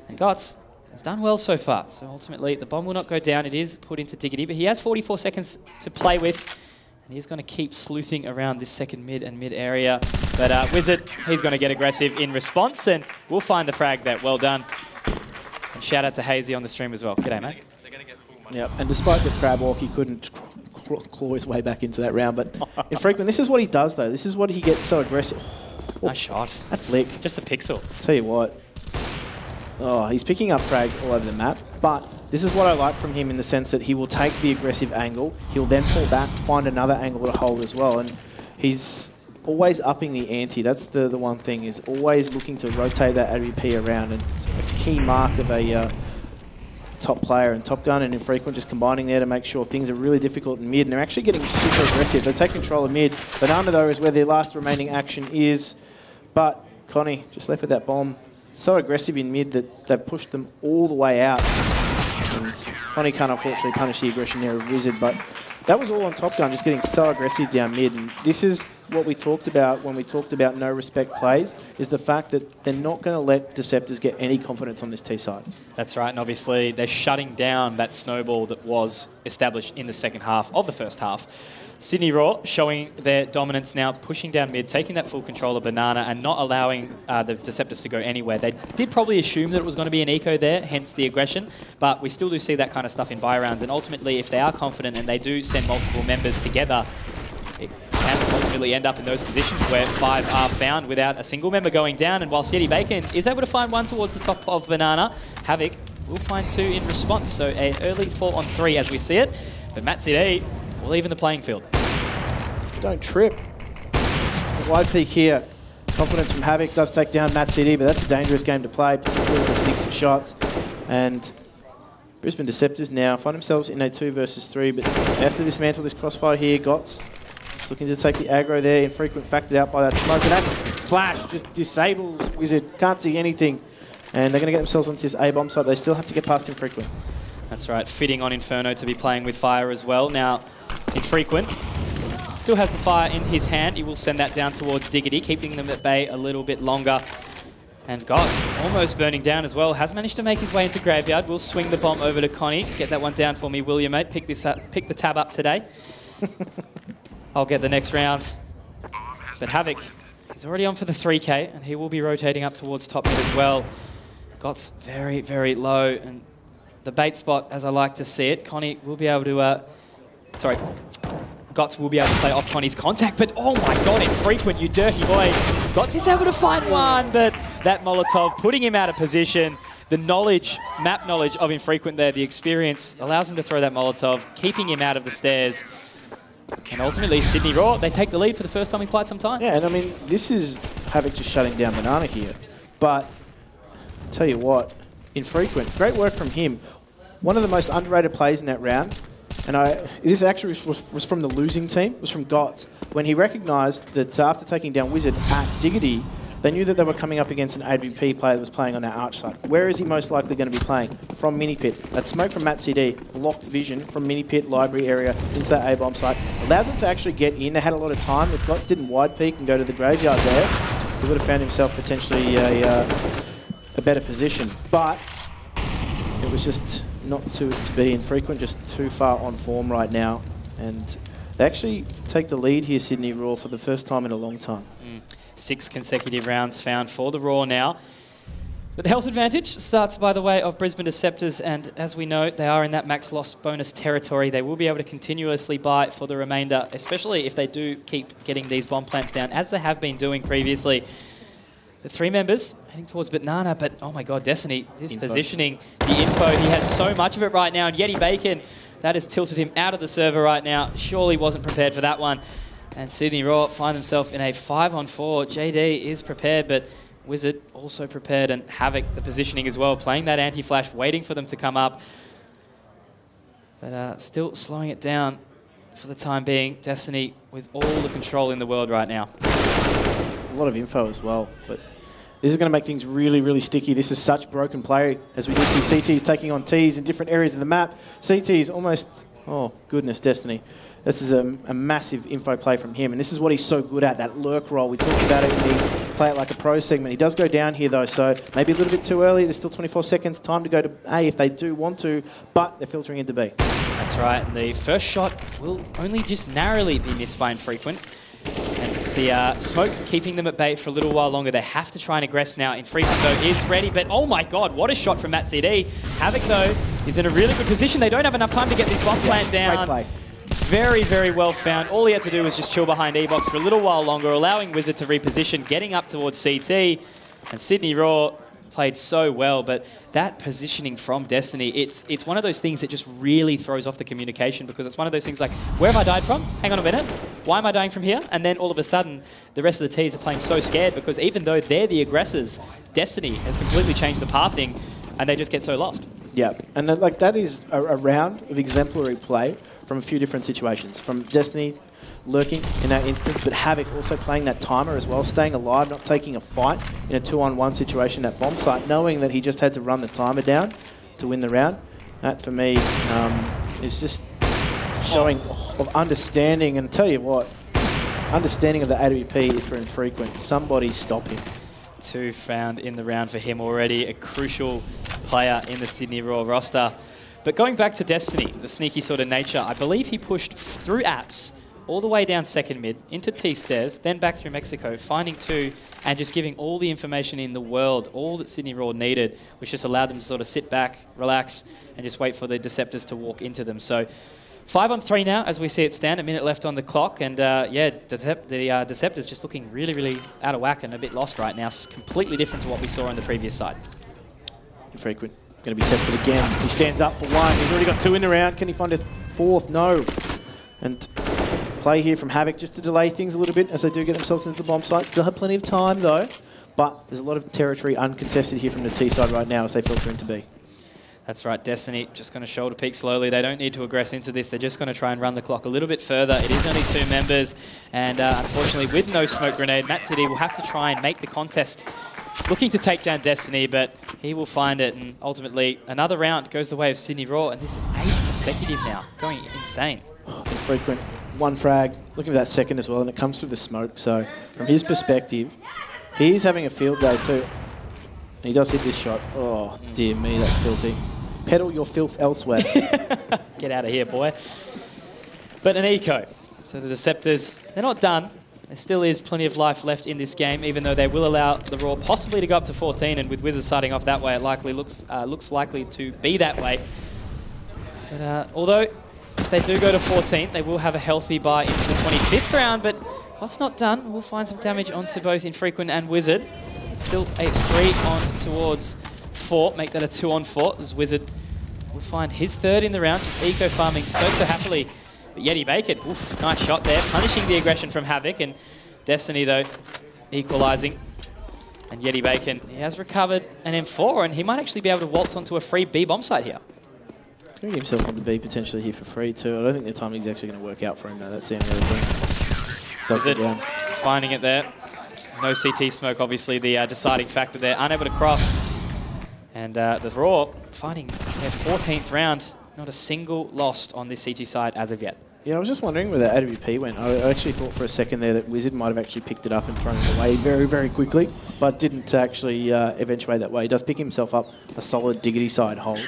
And Gots has done well so far. So ultimately, the bomb will not go down. It is put into Diggity, but he has 44 seconds to play with. And he's going to keep sleuthing around this second mid and mid area. But Wizard, he's going to get aggressive in response, and we'll find the frag there. Well done. And shout out to Hazy on the stream as well. G'day, mate. Yep, and despite the crab walk, he couldn't claw his way back into that round. But Infrequent, this is what he does, though. This is what he gets so aggressive. Oh, nice shot. That flick. Just a pixel. Tell you what. Oh, he's picking up frags all over the map. But this is what I like from him in the sense that he will take the aggressive angle. He'll then pull back, find another angle to hold as well. And he's always upping the ante. That's the one thing, is always looking to rotate that AWP around. And it's a key mark of a top player. And Top Gun and Infrequent just combining there to make sure things are really difficult in mid. And they're actually getting super aggressive. They take control of mid. Banana, though, is where their last remaining action is. But Connie just left with that bomb. So aggressive in mid that they've pushed them all the way out. And Connie can't unfortunately punish the aggression there of Wizard, but that was all on Top Gun, just getting so aggressive down mid. And this is what we talked about when we talked about no respect plays, is the fact that they're not going to let Deceptors get any confidence on this T side. That's right, and obviously they're shutting down that snowball that was established in the second half of the first half. Sydney Raw showing their dominance now, pushing down mid, taking that full control of Banana and not allowing the Deceptors to go anywhere. They did probably assume that it was going to be an eco there, hence the aggression, but we still do see that kind of stuff in buy rounds. And ultimately, if they are confident and they do send multiple members together, it can ultimately end up in those positions where 5 are found without a single member going down. And whilst Yeti Bacon is able to find 1 towards the top of Banana, Havoc will find 2 in response. So an early 4-on-3 as we see it. But Matt CD will even the playing field. Don't trip. A wide peek here. Confidence from Havoc does take down Matt CD, but that's a dangerous game to play, particularly with the some shots. And Brisbane Deceptors now find themselves in a 2 versus 3, but after dismantle this crossfire here, Gots looking to take the aggro there. Infrequent factored out by that smoke, and that flash just disables Wizard. Can't see anything. And they're going to get themselves onto this A-bomb site. They still have to get past Infrequent. That's right, fitting on Inferno to be playing with fire as well. Now, Infrequent still has the fire in his hand. He will send that down towards Diggity, keeping them at bay a little bit longer. And Gots almost burning down as well. Has managed to make his way into Graveyard. Will swing the bomb over to Connie. Get that one down for me, will you, mate? Pick the tab up today. I'll get the next round. But Havoc, he's already on for the 3K, and he will be rotating up towards top mid as well. Gots very, very low, and the bait spot, as I like to see it, Connie will be able to sorry, Gots will be able to play off Connie's contact, but oh my god, Infrequent, you dirty boy. Gots is able to find one, but that Molotov putting him out of position. The knowledge, map knowledge of Infrequent there, the experience, allows him to throw that Molotov, keeping him out of the stairs. And ultimately, Sydney Raw, they take the lead for the first time in quite some time. Yeah, and I mean, this is Havoc just shutting down Banana here. But, I'll tell you what, Infrequent, great work from him. One of the most underrated plays in that round. And this actually was from the losing team, was from Gots. When he recognised that after taking down Wizard at Diggity, they knew that they were coming up against an AWP player that was playing on that arch side. Where is he most likely going to be playing? From Mini Pit. That smoke from Matt CD blocked vision from Mini Pit, library area, into that A-bomb site. Allowed them to actually get in. They had a lot of time. If Gots didn't wide peek and go to the graveyard there, he would have found himself potentially a better position. But it was just not to be. Infrequent, just too far on form right now. And they actually take the lead here, Sydney Raw, for the first time in a long time. 6 consecutive rounds found for the Raw now. But the health advantage starts by the way of Brisbane Deceptors, and as we know, they are in that max loss bonus territory. They will be able to continuously buy for the remainder, especially if they do keep getting these bomb plants down, as they have been doing previously. The 3 members heading towards Banana, but oh my god, Destiny, this positioning, the info, he has so much of it right now, and Yeti Bacon, that has tilted him out of the server right now. Surely wasn't prepared for that one. And Sydney Raw find themselves in a 5-on-4. JD is prepared, but Wizard also prepared, and Havoc, the positioning as well, playing that anti-flash, waiting for them to come up. But still slowing it down for the time being. Destiny with all the control in the world right now. A lot of info as well, but this is going to make things really, really sticky. This is such broken play, as we do see CTs taking on Ts in different areas of the map. CTs almost, oh goodness, Destiny. This is a massive info play from him, and this is what he's so good at, that lurk role. We talked about it in the Play It Like a Pro segment. He does go down here, though, so maybe a little bit too early. There's still 24 seconds, time to go to A if they do want to, but they're filtering into B. That's right. The first shot will only just narrowly be missed by Infrequent. And the smoke keeping them at bay for a little while longer. They have to try and aggress now. Infrequent, though, is ready, but oh my god, what a shot from Matt CD. Havoc, though, is in a really good position. They don't have enough time to get this bomb plant down. Great play. Very, very well found. All he had to do was just chill behind E-Box for a little while longer, allowing Wizard to reposition, getting up towards CT. And Sydney Raw played so well, but that positioning from Destiny, it's one of those things that just really throws off the communication, because it's one of those things like, where have I died from? Hang on a minute. Why am I dying from here? And then all of a sudden, the rest of the Ts are playing so scared, because even though they're the aggressors, Destiny has completely changed the pathing, and they just get so lost. Yeah, and like that is a round of exemplary play from a few different situations. From Destiny lurking in that instance, but Havoc also playing that timer as well, staying alive, not taking a fight in a 2-on-1 situation at bomb site, knowing that he just had to run the timer down to win the round. That, for me, is just showing of understanding. And tell you what, understanding of the AWP is for Infrequent. Somebody stop him. 2 found in the round for him already, a crucial player in the Sydney Raw roster. But going back to Destiny, the sneaky sort of nature, I believe he pushed through apps all the way down second mid, into T-stairs, then back through Mexico, finding 2, and just giving all the information in the world, all that Sydney Raw needed, which just allowed them to sort of sit back, relax, and just wait for the Deceptors to walk into them. So 5-on-3 now, as we see it stand, a minute left on the clock, and yeah, the Deceptors just looking really, really out of whack and a bit lost right now. It's completely different to what we saw on the previous side. Infrequent. Going to be tested again. He stands up for 1. He's already got 2 in the round. Can he find a 4th? No. And play here from Havoc just to delay things a little bit as they do get themselves into the bomb site. Still have plenty of time, though. But there's a lot of territory uncontested here from the T side right now as they filter into B. That's right, Destiny just going to shoulder peek slowly. They don't need to aggress into this. They're just going to try and run the clock a little bit further. It is only 2 members. And unfortunately, with no smoke grenade, Matt City will have to try and make the contest, looking to take down Destiny, but he will find it, and ultimately another round goes the way of Sydney Raw, and this is 8 consecutive now, going insane. Infrequent, 1 frag, looking for that second as well, and it comes through the smoke, so from his perspective, he's having a field day too. And he does hit this shot. Oh, dear me, that's filthy. Pedal your filth elsewhere. Get out of here, boy. But an eco. So the Deceptors, they're not done. There still is plenty of life left in this game, even though they will allow the Raw possibly to go up to 14, and with Wizards starting off that way, it likely looks likely to be that way. But although if they do go to 14th, they will have a healthy bye into the 25th round, but that's not done. We'll find some damage onto both Infrequent and Wizard. It's still a 3 on towards 4, make that a 2 on 4, as Wizard will find his 3rd in the round, just eco-farming so happily. But Yeti Bacon, oof, nice shot there, punishing the aggression from Havoc, and Destiny, though, equalising. And Yeti Bacon, he has recovered an M4, and he might actually be able to waltz onto a free B bomb site here. Going to get himself onto B potentially here for free, too. I don't think the timing's actually going to work out for him, though. That's the only other thing. Does Wizard finding it there. No CT smoke, obviously, the deciding factor there. Unable to cross. And the Raw finding their 14th round. Not a single lost on this CT side as of yet. Yeah, I was just wondering where the AWP went. I actually thought for a second there that Wizard might have actually picked it up and thrown it away very quickly, but didn't actually eventuate that way. He does pick himself up a solid diggity side hole.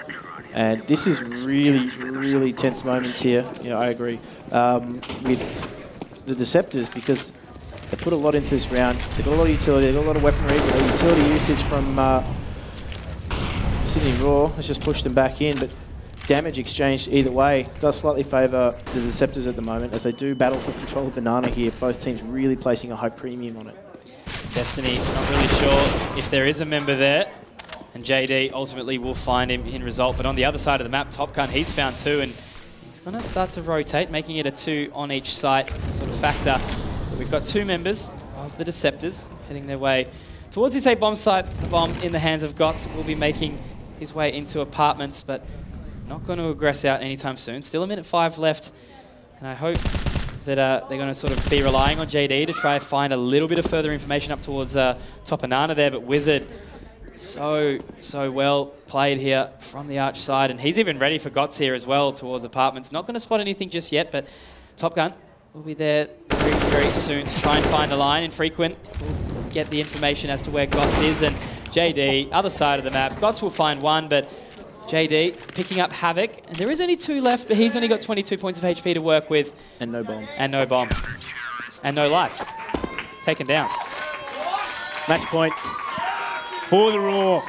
And this is really tense moments here. You know, I agree with the Deceptors, because they put a lot into this round. They've got a lot of utility, they've got a lot of weaponry, but the utility usage from Sydney Raw has just pushed them back in, but damage exchange either way does slightly favour the Deceptors at the moment, as they do battle for control of Banana here. Both teams really placing a high premium on it. Destiny, not really sure if there is a member there, and JD ultimately will find him in result. But on the other side of the map, Top Gun, he's found 2, and he's going to start to rotate, making it a 2 on each site sort of factor. But we've got 2 members of the Deceptors heading their way towards this A bomb site. The bomb in the hands of Gotts will be making his way into apartments, but not going to aggress out anytime soon. Still 1:05 left, and I hope that they're going to sort of be relying on JD to try and find a little bit of further information up towards top Banana there. But Wizard, so well played here from the Arch side, and he's even ready for Gotts here as well towards apartments. Not going to spot anything just yet, but Top Gun will be there very soon to try and find a line. Infrequent will get the information as to where Gotts is, and JD, other side of the map. Gotts will find 1, but JD picking up Havoc, and there is only 2 left, but he's only got 22 points of HP to work with. And no bomb. And no bomb. And no life. Taken down. Match point for the Raw.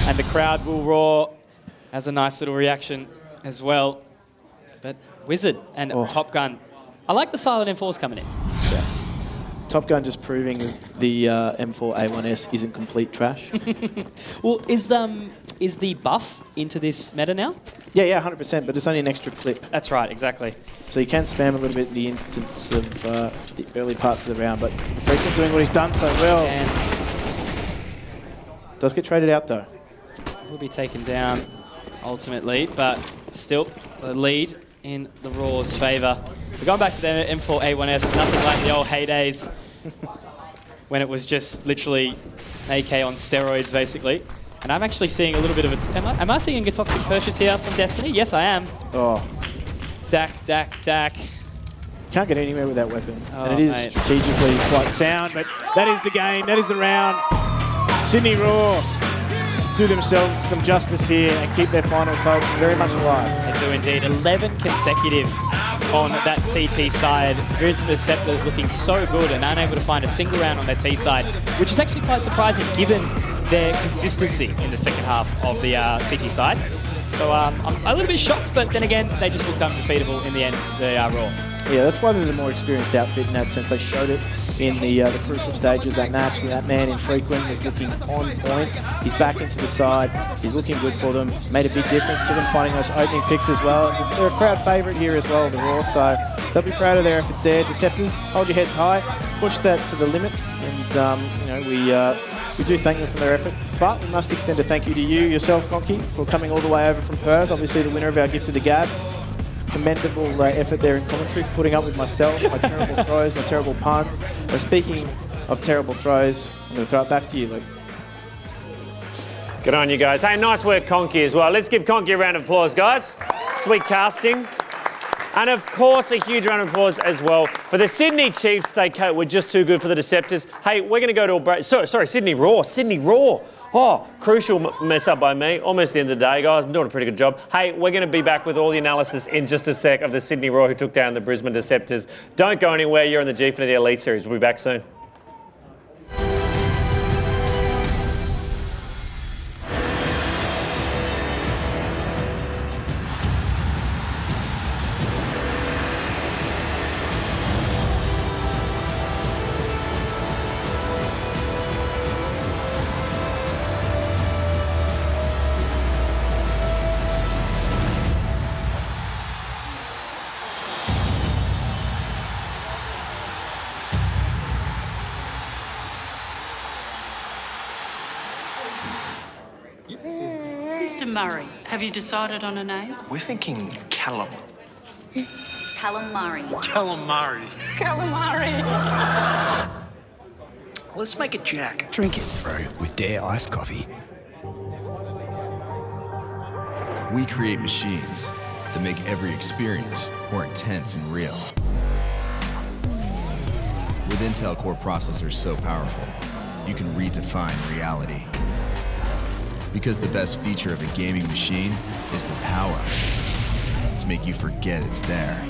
And the crowd will roar as a nice little reaction as well. But Wizard and Top Gun. I like the silent M4s coming in. Yeah. Top Gun just proving that the M4A1S isn't complete trash. Well, is the buff into this meta now? Yeah, 100%, but it's only an extra clip. That's right, exactly. So you can spam a little bit in the instance of the early parts of the round, but Frequent doing what he's done so well. And does get traded out, though. Will be taken down ultimately, but still the lead in the Raw's favour. We're going back to the M4A1S, nothing like the old heydays when it was just literally AK on steroids, basically. And I'm actually seeing a little bit of a... Am I seeing a toxic purchase here from Destiny? Yes, I am. Oh. Dak. Can't get anywhere with that weapon. Oh, and it is mate. strategically quite sound, but that is the game, that is the round. Sydney Raw do themselves some justice here and keep their finals hopes very much alive. They do indeed. 11 consecutive on that CT side. Grizz Deceptors looking so good and unable to find a single round on their T side, which is actually quite surprising given their consistency in the second half of the CT side. So I'm a little bit shocked, but then again, they just looked undefeatable in the end, the Raw. Yeah, that's why they're the more experienced outfit in that sense. They showed it in the crucial stages of that match. That man Infrequent was looking on point. He's back into the side. He's looking good for them. Made a big difference to them finding those opening picks as well. They're a crowd favourite here as well, the Raw, so they'll be proud of their efforts there. Deceptors, hold your heads high, push that to the limit, and we do thank them for their effort. But we must extend a thank you to you, yourself, Conky, for coming all the way over from Perth. Obviously the winner of our gift to the Gab. Commendable effort there in commentary, putting up with myself, my terrible throws, my terrible puns. And speaking of terrible throws, I'm going to throw it back to you, Luke. Good on you guys. Hey, nice work, Conky, as well. Let's give Conky a round of applause, guys. Sweet casting. And of course, a huge round of applause as well for the Sydney Chiefs. They were just too good for the Deceptors. Hey, we're going to go to a break. Sorry, Sydney Raw. Oh, crucial mess up by me. Almost the end of the day, guys. I'm doing a pretty good job. Hey, we're going to be back with all the analysis in just a sec of the Sydney Raw who took down the Brisbane Deceptors. Don't go anywhere. You're in the Gfinity the Elite Series. We'll be back soon. Mr. Murray, have you decided on a name? We're thinking Callum. Calamari. Calamari. Calamari. Let's make it Jack. Drink it through with Dare iced coffee. We create machines that make every experience more intense and real. With Intel Core processors so powerful, you can redefine reality. Because the best feature of a gaming machine is the power to make you forget it's there.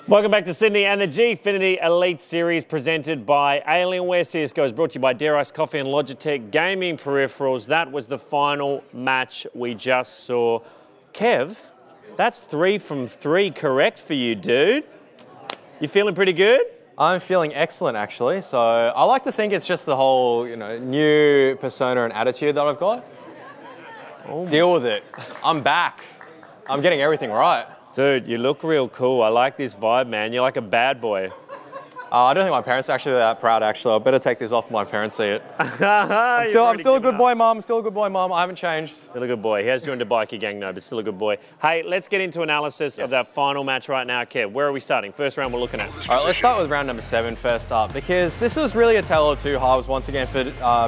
Welcome back to Sydney and the Gfinity Elite Series presented by Alienware. CSGO is brought to you by Dare Iced Coffee and Logitech Gaming Peripherals. That was the final match we just saw. Kev, that's 3 from 3 correct for you, dude. You feeling pretty good? I'm feeling excellent, actually. So I like to think it's just the whole, new persona and attitude that I've got. Deal with it. I'm back. I'm getting everything right. Dude, you look real cool. I like this vibe, man. You're like a bad boy. I don't think my parents are actually that proud, actually. I better take this off when my parents see it. I'm still a good boy, Mum. Still a good boy, Mum. I haven't changed. Still a good boy. He has joined a bikie gang, no, but still a good boy. Hey, let's get into analysis of that final match right now, Kev. Where are we starting? First round we're looking at. All right, let's start with round number 7 first up, because this was really a tale of two halves once again for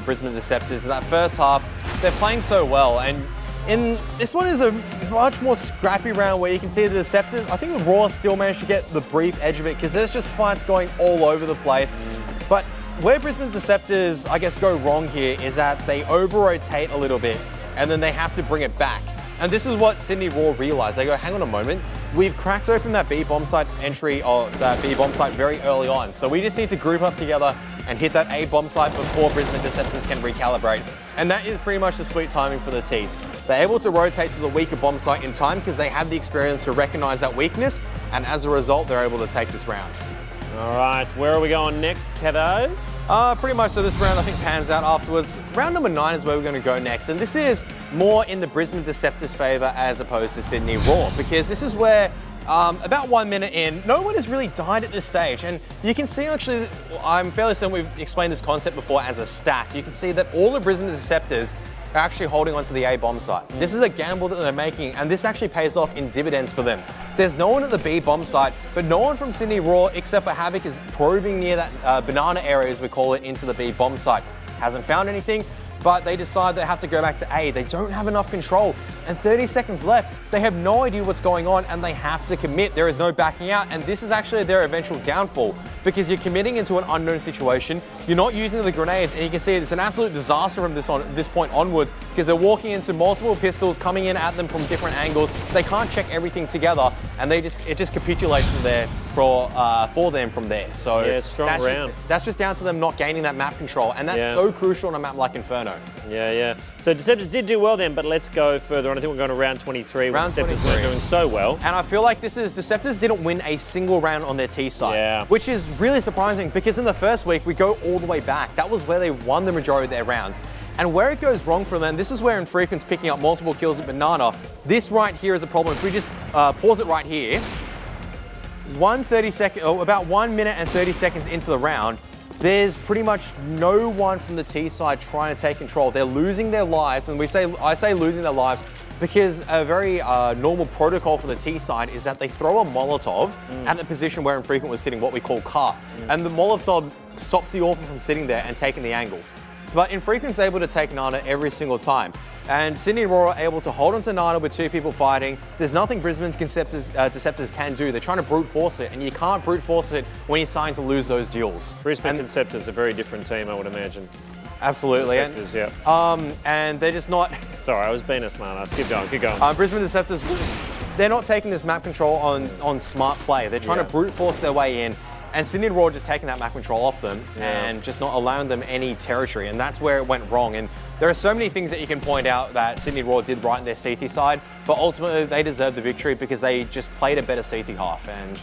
Brisbane Deceptors. In that first half, they're playing so well, and in this one is a much more scrappy round where you can see the Deceptors. I think the Raw still managed to get the brief edge of it because there's just fights going all over the place. But where Brisbane Deceptors, I guess, go wrong here is that they over-rotate a little bit and then they have to bring it back. And this is what Sydney Raw realised. They go, hang on a moment, we've cracked open that B bomb site entry or that B bomb site very early on. So we just need to group up together and hit that A bomb site before Brisbane Deceptors can recalibrate. And that is pretty much the sweet timing for the Tees. They're able to rotate to the weaker bomb site in time because they have the experience to recognise that weakness, and as a result, they're able to take this round. All right, where are we going next, Kevo? Pretty much, so this round I think pans out afterwards. Round number 9 is where we're going to go next, and this is more in the Brisbane Deceptors' favour as opposed to Sydney Raw, because this is where about 1 minute in, no one has really died at this stage, and you can see actually, I'm fairly certain we've explained this concept before as a stack. You can see that all the Brisbane Deceptors are actually holding onto the A bomb site. This is a gamble that they're making, and this actually pays off in dividends for them. There's no one at the B bomb site, but no one from Sydney Raw except for Havoc is probing near that banana area, as we call it, into the B bomb site. Hasn't found anything. but they decide they have to go back to A. They don't have enough control, and 30 seconds left. They have no idea what's going on, and they have to commit. There is no backing out, and this is actually their eventual downfall, because you're committing into an unknown situation. You're not using the grenades, and you can see it's an absolute disaster from this point onwards, because they're walking into multiple pistols, coming in at them from different angles. They can't check everything together, and it just capitulates from there for them from there. So yeah, strong round. That's just down to them not gaining that map control, and that's so crucial on a map like Inferno. Yeah. So Deceptors did do well then, but let's go further on. I think we're going to round 23. Round Deceptors 23. weren't doing so well. And I feel like Deceptors didn't win a single round on their T side, which is really surprising, because in the first week, we go all the way back. That was where they won the majority of their rounds. And where it goes wrong for them, this is where Infrequent's picking up multiple kills at Banana. This right here is a problem. If we just pause it right here, about 1 minute and 30 seconds into the round, there's pretty much no one from the T side trying to take control. They're losing their lives, and I say losing their lives because a very normal protocol for the T side is that they throw a Molotov at the position where Infrequent was sitting, what we call cut, and the Molotov stops the AWPer from sitting there and taking the angle. But Infrequent's able to take Nana every single time. And Sydney Roar are able to hold onto Nana with 2 people fighting. There's nothing Brisbane Deceptors can do. They're trying to brute force it, and you can't brute force it when you're starting to lose those duels. Brisbane Deceptors are a very different team, I would imagine. Absolutely. Deceptors, yeah. And they're just not... Sorry, I was being a smart ass. Keep going. Brisbane Deceptors, they're not taking this map control on smart play. They're trying to brute force their way in. And Sydney Roar just taking that map control off them and just not allowing them any territory. And that's where it went wrong. And there are so many things that you can point out that Sydney Roar did right in their CT side, but ultimately they deserved the victory because they just played a better CT half. And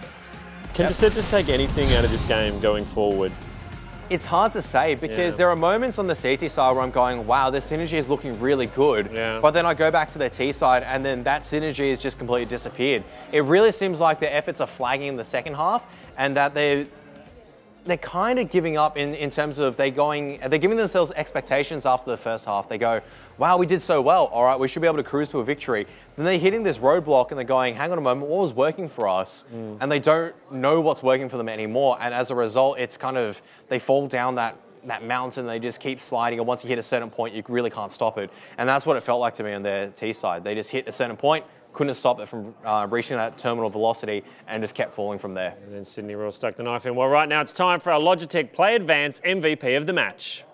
can Deceptors take anything out of this game going forward? It's hard to say because there are moments on the CT side where I'm going, wow, their synergy is looking really good. But then I go back to their T side and then that synergy has just completely disappeared. It really seems like their efforts are flagging in the second half and that they're kind of giving up in terms of they're giving themselves expectations after the first half. They go, wow, we did so well. All right, we should be able to cruise to a victory. Then they're hitting this roadblock and they're going, hang on a moment, what was working for us? And they don't know what's working for them anymore. And as a result, it's kind of, they fall down that mountain, they just keep sliding. And once you hit a certain point, you really can't stop it. And that's what it felt like to me on their T side. They just hit a certain point, couldn't stop it from reaching that terminal velocity and just kept falling from there. And then Sydney Roar stuck the knife in. Well, right now it's time for our Logitech Play Advance MVP of the match.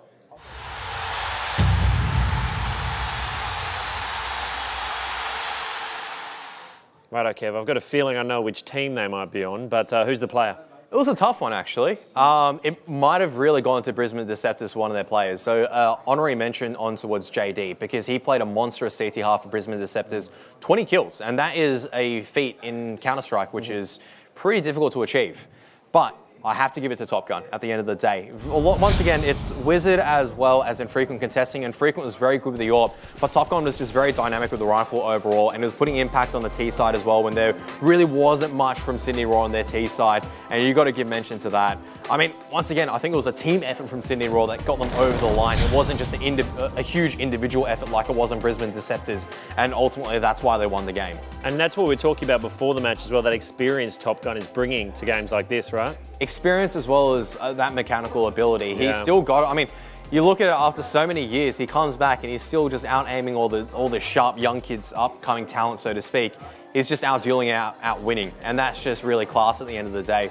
Righto, Kev, I've got a feeling I know which team they might be on, but who's the player? It was a tough one, actually. It might have really gone to Brisbane Deceptors, one of their players. So honorary mention on towards JD because he played a monstrous CT half for Brisbane Deceptors, 20 kills. And that is a feat in Counter-Strike, which is pretty difficult to achieve. But I have to give it to Top Gun at the end of the day. Once again, it's Wizard as well as Infrequent contesting. Infrequent was very good with the AWP, but Top Gun was just very dynamic with the rifle overall, and it was putting impact on the T side as well when there really wasn't much from Sydney Roar on their T side, and you got to give mention to that. I mean, once again, I think it was a team effort from Sydney Roar that got them over the line. It wasn't just a huge individual effort like it was on Brisbane Deceptors, and ultimately that's why they won the game. And that's what we were talking about before the match as well, that experience Top Gun is bringing to games like this, right? Experience as well as that mechanical ability. He's still got it. I mean, you look at it after so many years, he comes back and he's still just out-aiming all the sharp young kids, upcoming talent, so to speak. He's just out-dueling, out-winning. And that's just really class at the end of the day.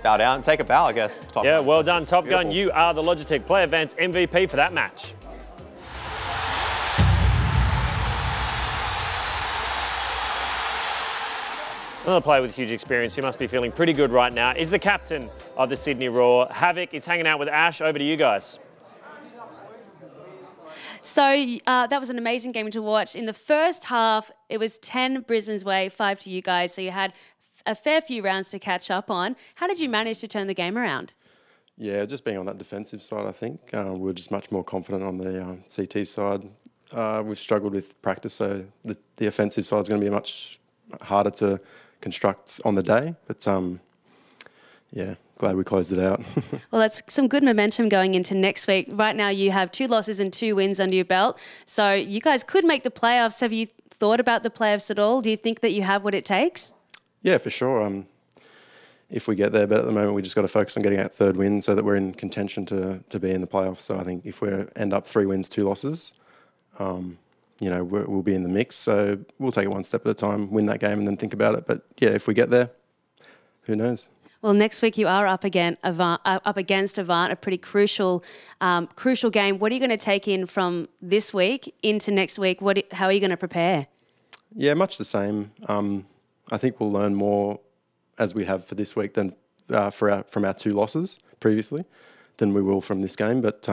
Bow down and take a bow, I guess. Top Gun. Well done, Top Gun. You are the Logitech Play Advance MVP for that match. Another player with huge experience who must be feeling pretty good right now is the captain of the Sydney Roar. Havoc is hanging out with Ash. Over to you guys. So that was an amazing game to watch. In the first half, it was 10 Brisbane's way, 5 to you guys. So you had a fair few rounds to catch up on. How did you manage to turn the game around? Yeah, just being on that defensive side, I think. We were just much more confident on the CT side. We've struggled with practice, so the offensive side is going to be much harder to construct on the day, but yeah, glad we closed it out. Well, that's some good momentum going into next week. Right now you have 2 losses and 2 wins under your belt, so you guys could make the playoffs. Have you thought about the playoffs at all? Do you think that you have what it takes? Yeah, for sure. if we get there. But at the moment, we just got to focus on getting that 3rd win so that we're in contention to be in the playoffs. So I think if we end up 3 wins, 2 losses, you know, we'll be in the mix. So we'll take it one step at a time, win that game, and then think about it. But yeah, if we get there, who knows? Well, next week you are up against Avant, a pretty crucial game. What are you going to take in from this week into next week? How are you going to prepare? Yeah, much the same. I think we'll learn more as we have for this week than from our 2 losses previously than we will from this game. But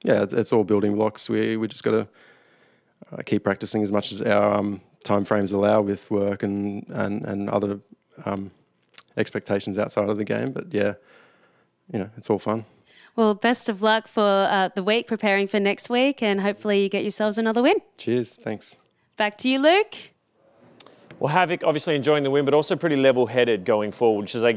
yeah, it's all building blocks. We just got to keep practicing as much as our time frames allow with work and other expectations outside of the game. But yeah, you know, it's all fun. Well, best of luck for the week, preparing for next week, and hopefully you get yourselves another win. Cheers, thanks. Back to you, Luke. Well, Havoc obviously enjoying the win, but also pretty level-headed going forward, which is